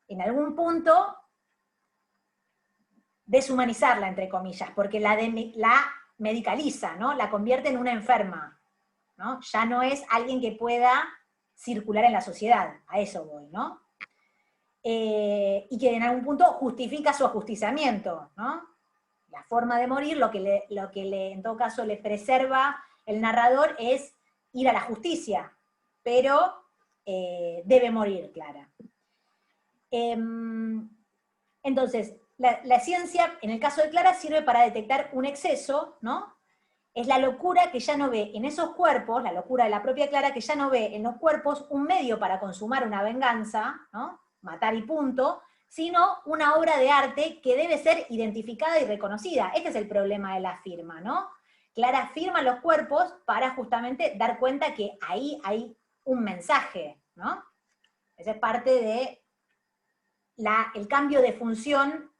A: En algún punto, deshumanizarla, entre comillas, porque la medicaliza, ¿no? La convierte en una enferma, ¿no? Ya no es alguien que pueda circular en la sociedad, a eso voy, ¿no? Y que en algún punto justifica su ajusticiamiento, ¿no? La forma de morir, lo que en todo caso le preserva el narrador es ir a la justicia, pero debe morir Clara. Entonces, la ciencia, en el caso de Clara, sirve para detectar un exceso, ¿no? Es la locura que ya no ve en esos cuerpos, la locura de la propia Clara, que ya no ve en los cuerpos un medio para consumar una venganza, ¿no?, matar y punto, sino una obra de arte que debe ser identificada y reconocida. Este es el problema de la firma, ¿no? Clara firma los cuerpos para justamente dar cuenta que ahí hay un mensaje, ¿no? Esa es parte de el cambio de función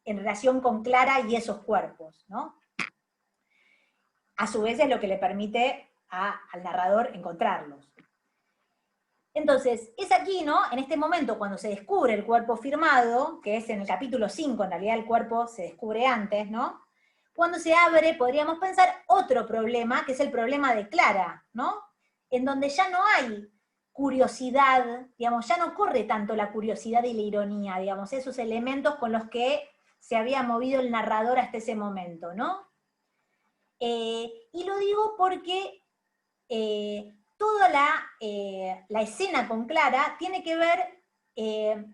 A: en relación con Clara y esos cuerpos, ¿no? A su vez es lo que le permite al narrador encontrarlos. Entonces, es aquí, ¿no?, en este momento, cuando se descubre el cuerpo firmado, que es en el capítulo 5, en realidad el cuerpo se descubre antes, ¿no?, cuando se abre, podríamos pensar, otro problema, que es el problema de Clara, ¿no?, en donde ya no hay curiosidad, digamos, ya no corre tanto la curiosidad y la ironía, digamos, esos elementos con los que se había movido el narrador hasta ese momento, ¿no? Y lo digo porque toda la escena con Clara tiene que ver,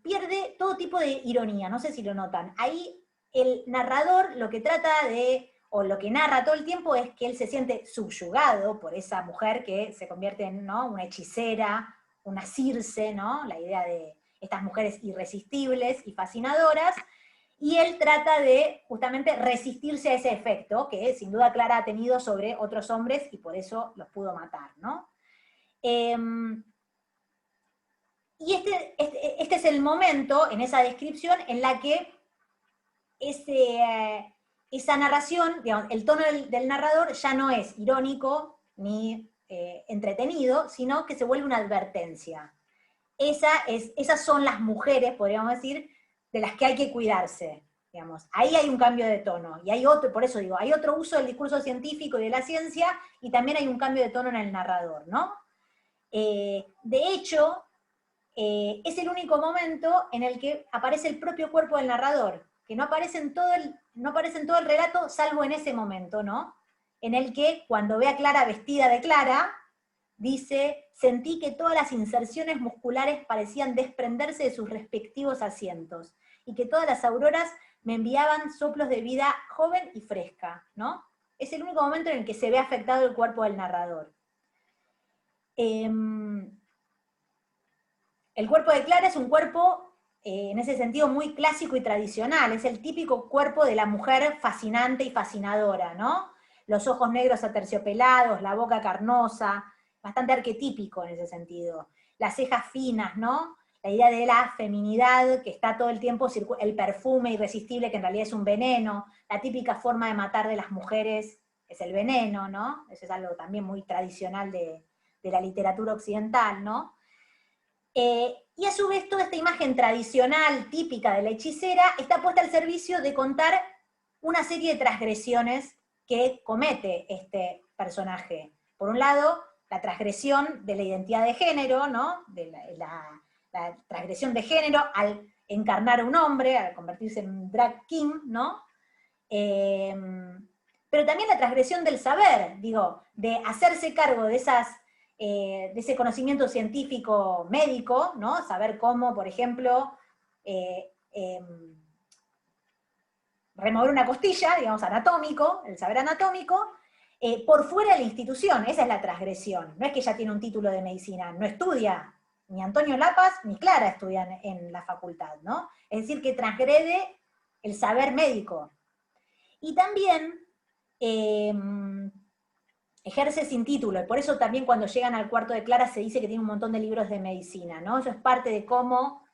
A: pierde todo tipo de ironía, no sé si lo notan. Ahí el narrador lo que trata o lo que narra todo el tiempo es que él se siente subyugado por esa mujer que se convierte en, ¿no?, una hechicera, una Circe, ¿no?, la idea de estas mujeres irresistibles y fascinadoras, y él trata de justamente resistirse a ese efecto que sin duda Clara ha tenido sobre otros hombres y por eso los pudo matar, ¿no? Y este es el momento, en esa descripción, en la que esa narración, digamos, el tono del narrador ya no es irónico ni entretenido, sino que se vuelve una advertencia. Esas son las mujeres, podríamos decir, de las que hay que cuidarse, digamos. Ahí hay un cambio de tono, y hay otro, por eso digo, hay otro uso del discurso científico y de la ciencia, y también hay un cambio de tono en el narrador, ¿no? De hecho, es el único momento en el que aparece el propio cuerpo del narrador, que no aparece en todo el relato, salvo en ese momento, ¿no? En el que, cuando ve a Clara vestida de Clara, dice, sentí que todas las inserciones musculares parecían desprenderse de sus respectivos asientos, y que todas las auroras me enviaban soplos de vida joven y fresca, ¿no? Es el único momento en el que se ve afectado el cuerpo del narrador. El cuerpo de Clara es un cuerpo, en ese sentido, muy clásico y tradicional, es el típico cuerpo de la mujer fascinante y fascinadora, ¿no? Los ojos negros aterciopelados, la boca carnosa, bastante arquetípico en ese sentido. Las cejas finas, ¿no? La idea de la feminidad, que está todo el tiempo, el perfume irresistible, que en realidad es un veneno, la típica forma de matar de las mujeres es el veneno, ¿no? Eso es algo también muy tradicional de la literatura occidental, ¿no? Y a su vez toda esta imagen tradicional, típica de la hechicera, está puesta al servicio de contar una serie de transgresiones que comete este personaje. Por un lado, la transgresión de la identidad de género, ¿no? De la transgresión de género al encarnar a un hombre, al convertirse en un drag king, ¿no? Pero también la transgresión del saber, digo, de hacerse cargo de ese conocimiento científico médico, ¿no? Saber cómo, por ejemplo, remover una costilla, digamos, anatómico, el saber anatómico, por fuera de la institución. Esa es la transgresión. No es que ella tiene un título de medicina, no estudia, ni Antonio Lapas ni Clara estudian en la facultad, ¿no? Es decir, que transgrede el saber médico. Y también ejerce sin título, y por eso también cuando llegan al cuarto de Clara se dice que tiene un montón de libros de medicina, ¿no? Eso es parte de cómo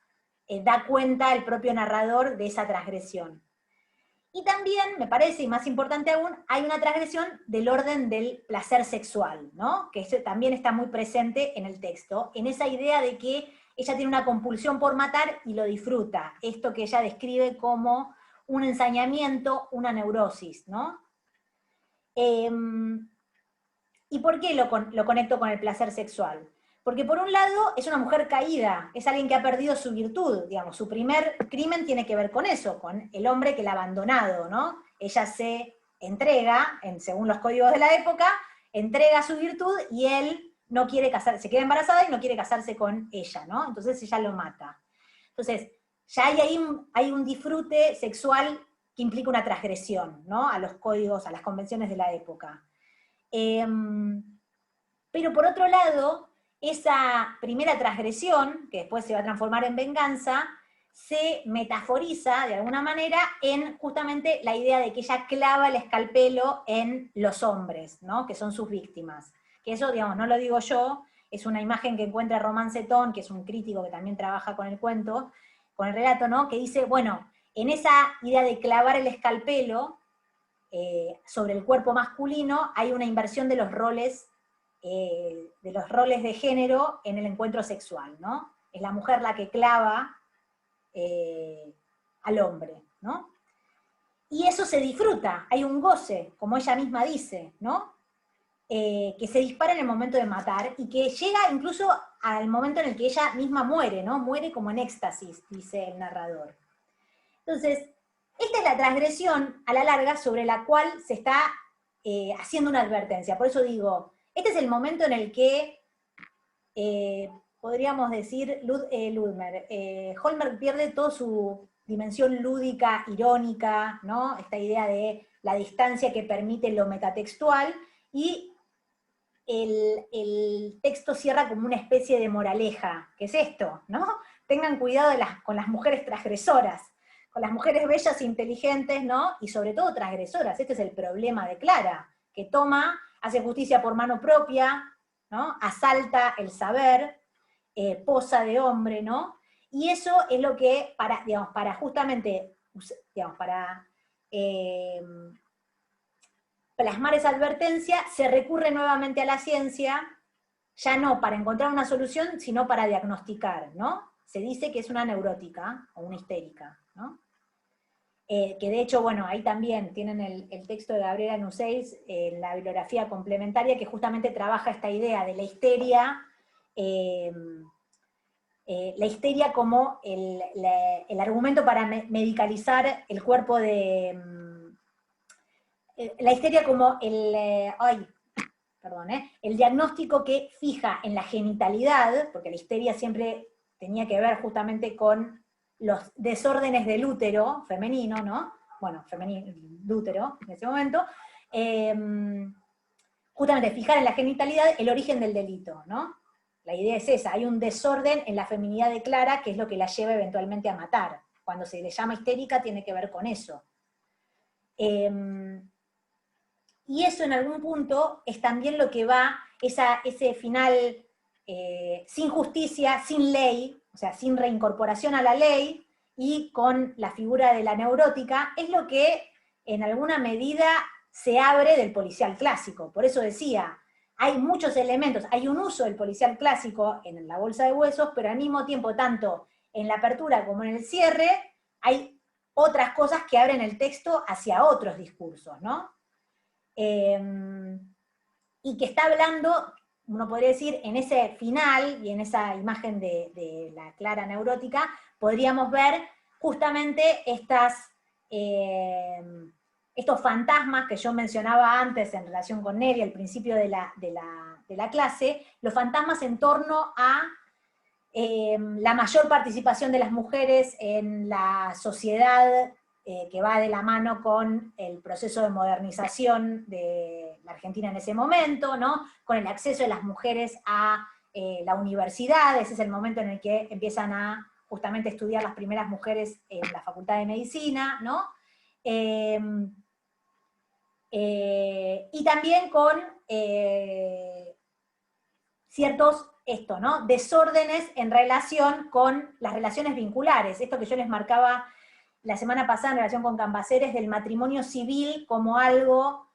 A: da cuenta el propio narrador de esa transgresión. Y también, me parece, y más importante aún, hay una transgresión del orden del placer sexual, ¿no? Que eso también está muy presente en el texto, en esa idea de que ella tiene una compulsión por matar y lo disfruta, esto que ella describe como un ensañamiento, una neurosis, ¿no? ¿Y por qué lo conecto con el placer sexual? Porque por un lado es una mujer caída, es alguien que ha perdido su virtud, digamos, su primer crimen tiene que ver con eso, con el hombre que la ha abandonado, ¿no? Ella se entrega, según los códigos de la época, entrega su virtud y él no quiere casarse, se queda embarazada y no quiere casarse con ella, ¿no? Entonces ella lo mata. Entonces, ya hay un disfrute sexual que implica una transgresión, ¿no? A los códigos, a las convenciones de la época. Pero por otro lado, esa primera transgresión, que después se va a transformar en venganza, se metaforiza de alguna manera en justamente la idea de que ella clava el escalpelo en los hombres, ¿no? Que son sus víctimas. Que eso, digamos, no lo digo yo, es una imagen que encuentra Román Setón, que es un crítico que también trabaja con el cuento, con el relato, ¿no? Que dice, bueno, en esa idea de clavar el escalpelo sobre el cuerpo masculino hay una inversión de los roles de género en el encuentro sexual, ¿no? Es la mujer la que clava al hombre, ¿no? Y eso se disfruta, hay un goce, como ella misma dice, ¿no? Que se dispara en el momento de matar, y que llega incluso al momento en el que ella misma muere, ¿no? Muere como en éxtasis, dice el narrador. Entonces, esta es la transgresión, a la larga, sobre la cual se está haciendo una advertencia. Por eso digo, este es el momento en el que, podríamos decir, Holberg pierde toda su dimensión lúdica, irónica, ¿no? Esta idea de la distancia que permite lo metatextual, y el texto cierra como una especie de moraleja, que es esto, ¿no? Tengan cuidado con las mujeres transgresoras, con las mujeres bellas e inteligentes, ¿no? Y sobre todo transgresoras. Este es el problema de Clara, que hace justicia por mano propia, ¿no? Asalta el saber, posa de hombre, ¿no? Y eso es lo que, para justamente, para plasmar esa advertencia, se recurre nuevamente a la ciencia, ya no para encontrar una solución, sino para diagnosticar, ¿no? Se dice que es una neurótica o una histérica, ¿no? que de hecho, bueno, ahí también tienen el texto de Gabriela Nussels, la bibliografía complementaria, que justamente trabaja esta idea de la histeria como el argumento para medicalizar el cuerpo de... la histeria como el diagnóstico que fija en la genitalidad, porque la histeria siempre tenía que ver justamente con los desórdenes del útero femenino, ¿no? Bueno, femenino, de útero en ese momento, justamente fijar en la genitalidad el origen del delito, ¿no? La idea es esa, hay un desorden en la feminidad de Clara que es lo que la lleva eventualmente a matar. Cuando se le llama histérica tiene que ver con eso. Y eso en algún punto es también lo que va, ese final sin justicia, sin ley, o sea, sin reincorporación a la ley, y con la figura de la neurótica, es lo que en alguna medida se abre del policial clásico. Por eso decía, hay muchos elementos, hay un uso del policial clásico en La bolsa de huesos, pero al mismo tiempo, tanto en la apertura como en el cierre, hay otras cosas que abren el texto hacia otros discursos, ¿no? Y que está hablando, uno podría decir, en ese final y en esa imagen de la Clara neurótica, podríamos ver justamente estos fantasmas que yo mencionaba antes en relación con Nevi al principio de la clase, los fantasmas en torno a la mayor participación de las mujeres en la sociedad que va de la mano con el proceso de modernización de la Argentina en ese momento, ¿no? Con el acceso de las mujeres a la universidad, ese es el momento en el que empiezan a justamente estudiar las primeras mujeres en la Facultad de Medicina, ¿no? Y también con ciertos ¿no? Desórdenes en relación con las relaciones vinculares, esto que yo les marcaba la semana pasada en relación con Cambaceres, del matrimonio civil como algo,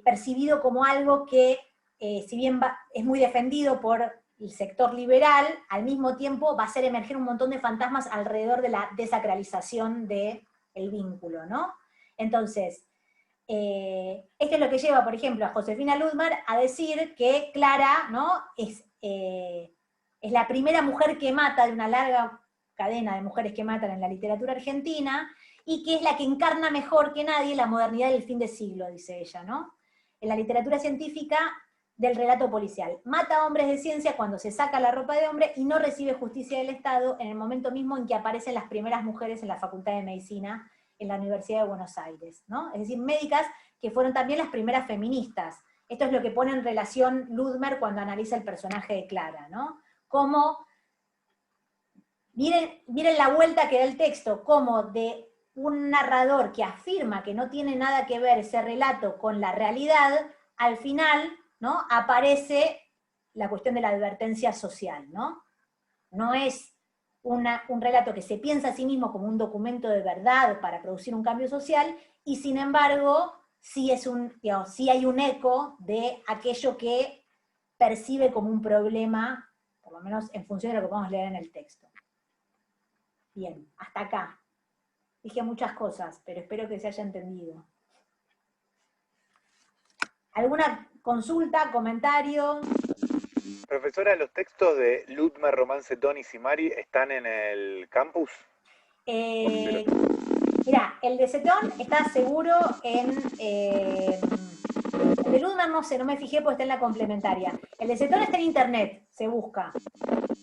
A: percibido como algo que, si bien es muy defendido por el sector liberal, al mismo tiempo va a hacer emerger un montón de fantasmas alrededor de la desacralización del vínculo, ¿no? Entonces, esto es lo que lleva, por ejemplo, a Josefina Ludmar a decir que Clara, ¿no? es la primera mujer que mata de una larga cadena de mujeres que matan en la literatura argentina, y que es la que encarna mejor que nadie la modernidad del fin de siglo, dice ella, ¿no? En la literatura científica del relato policial. Mata a hombres de ciencia cuando se saca la ropa de hombre y no recibe justicia del Estado en el momento mismo en que aparecen las primeras mujeres en la Facultad de Medicina en la Universidad de Buenos Aires, ¿no? Es decir, médicas que fueron también las primeras feministas. Esto es lo que pone en relación Ludmer cuando analiza el personaje de Clara, ¿no? Como, miren la vuelta que da el texto, como de un narrador que afirma que no tiene nada que ver ese relato con la realidad, al final, ¿no? Aparece la cuestión de la advertencia social, ¿no? No es un relato que se piensa a sí mismo como un documento de verdad para producir un cambio social, y sin embargo, sí hay un eco de aquello que percibe como un problema, por lo menos en función de lo que podemos leer en el texto. Bien, hasta acá. Dije muchas cosas, pero espero que se haya entendido. ¿Alguna consulta, comentario?
F: Profesora, ¿los textos de Ludmer, Romance, Toni y Simari están en el campus?
A: Mirá, el de Cetón está seguro en... el de Ludmer no sé, no me fijé porque está en la complementaria. El de Cetón está en internet, se busca.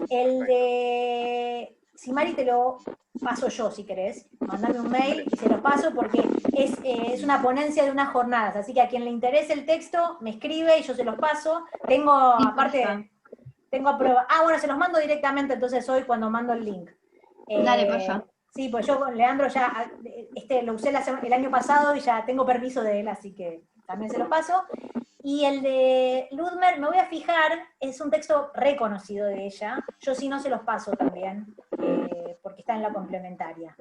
A: El de Simari te lo paso yo, si querés. Mandame un mail y se lo paso porque es una ponencia de unas jornadas, así que a quien le interese el texto, me escribe y yo se los paso. Tengo, aparte, tengo a prueba. Ah, bueno, se los mando directamente entonces hoy cuando mando el link.
E: Dale, porfa.
A: Sí, pues yo con Leandro ya, lo usé el año pasado y ya tengo permiso de él, así que también se lo paso. Y el de Ludmer, me voy a fijar, es un texto reconocido de ella, yo sí no se los paso también, porque está en la complementaria.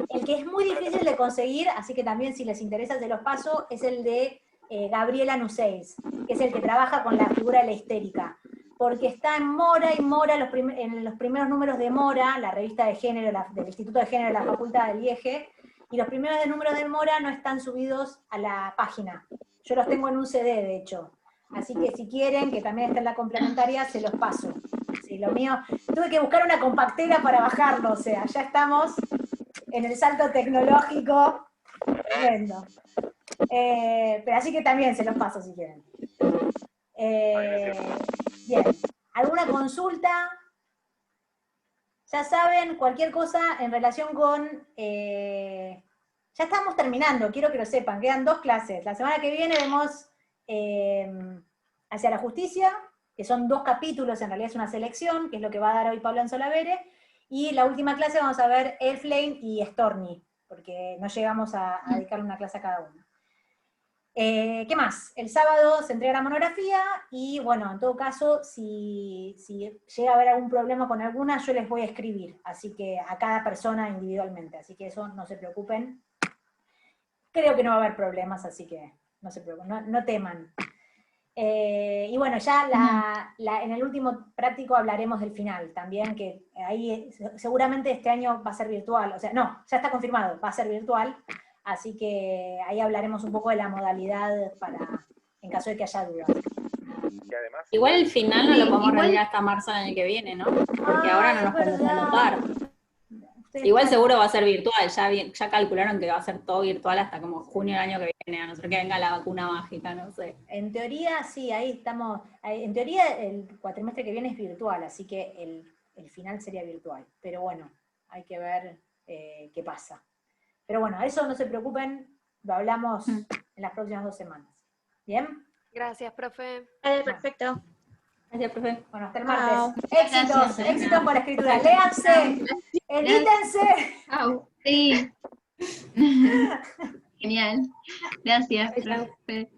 A: El que es muy difícil de conseguir, así que también si les interesa se los paso, es el de Gabriela Nussels, que es el que trabaja con la figura de la histérica, porque está en Mora, y Mora, en los primeros números de Mora, la revista de género del Instituto de Género de la Facultad del IEGE, y los primeros de número de mora no están subidos a la página. Yo los tengo en un CD, de hecho. Así que si quieren, que también esté en la complementaria, se los paso. Sí, lo mío, tuve que buscar una compactera para bajarlo, o sea, ya estamos en el salto tecnológico tremendo. Pero así que también se los paso si quieren. Bien, ¿alguna consulta? Ya saben, cualquier cosa en relación con... ya estamos terminando, quiero que lo sepan, quedan 2 clases. La semana que viene vemos Hacia la Justicia, que son 2 capítulos, en realidad es una selección, que es lo que va a dar hoy Pablo Anzolavere, y la última clase vamos a ver Airplane y Stormy, porque no llegamos a dedicarle una clase a cada uno. ¿Qué más? El sábado se entrega la monografía y, bueno, en todo caso, si llega a haber algún problema con alguna, yo les voy a escribir, así que a cada persona individualmente, así que eso no se preocupen. Creo que no va a haber problemas, así que no se preocupen, no teman. Y bueno, ya en el último práctico hablaremos del final también, que ahí seguramente este año va a ser virtual, o sea, no, ya está confirmado, va a ser virtual. Así que ahí hablaremos un poco de la modalidad en caso de que haya dudas.
G: Igual el final no lo podemos realizar hasta marzo del año que viene, ¿no? Porque ahora no nos podemos anotar. Igual seguro va a ser virtual, ya calcularon que va a ser todo virtual hasta como junio del año que viene, a no ser que venga la vacuna mágica, no sé.
A: En teoría, sí, ahí estamos. En teoría el cuatrimestre que viene es virtual, así que el final sería virtual. Pero bueno, hay que ver qué pasa. Pero bueno, a eso no se preocupen, lo hablamos en las próximas 2 semanas. ¿Bien?
D: Gracias, profe.
B: Perfecto.
G: Gracias, profe.
A: Bueno, hasta el martes. Éxitos, éxitos por la escritura. Léanse, edítense.
E: Au, sí. Genial. Gracias, profe.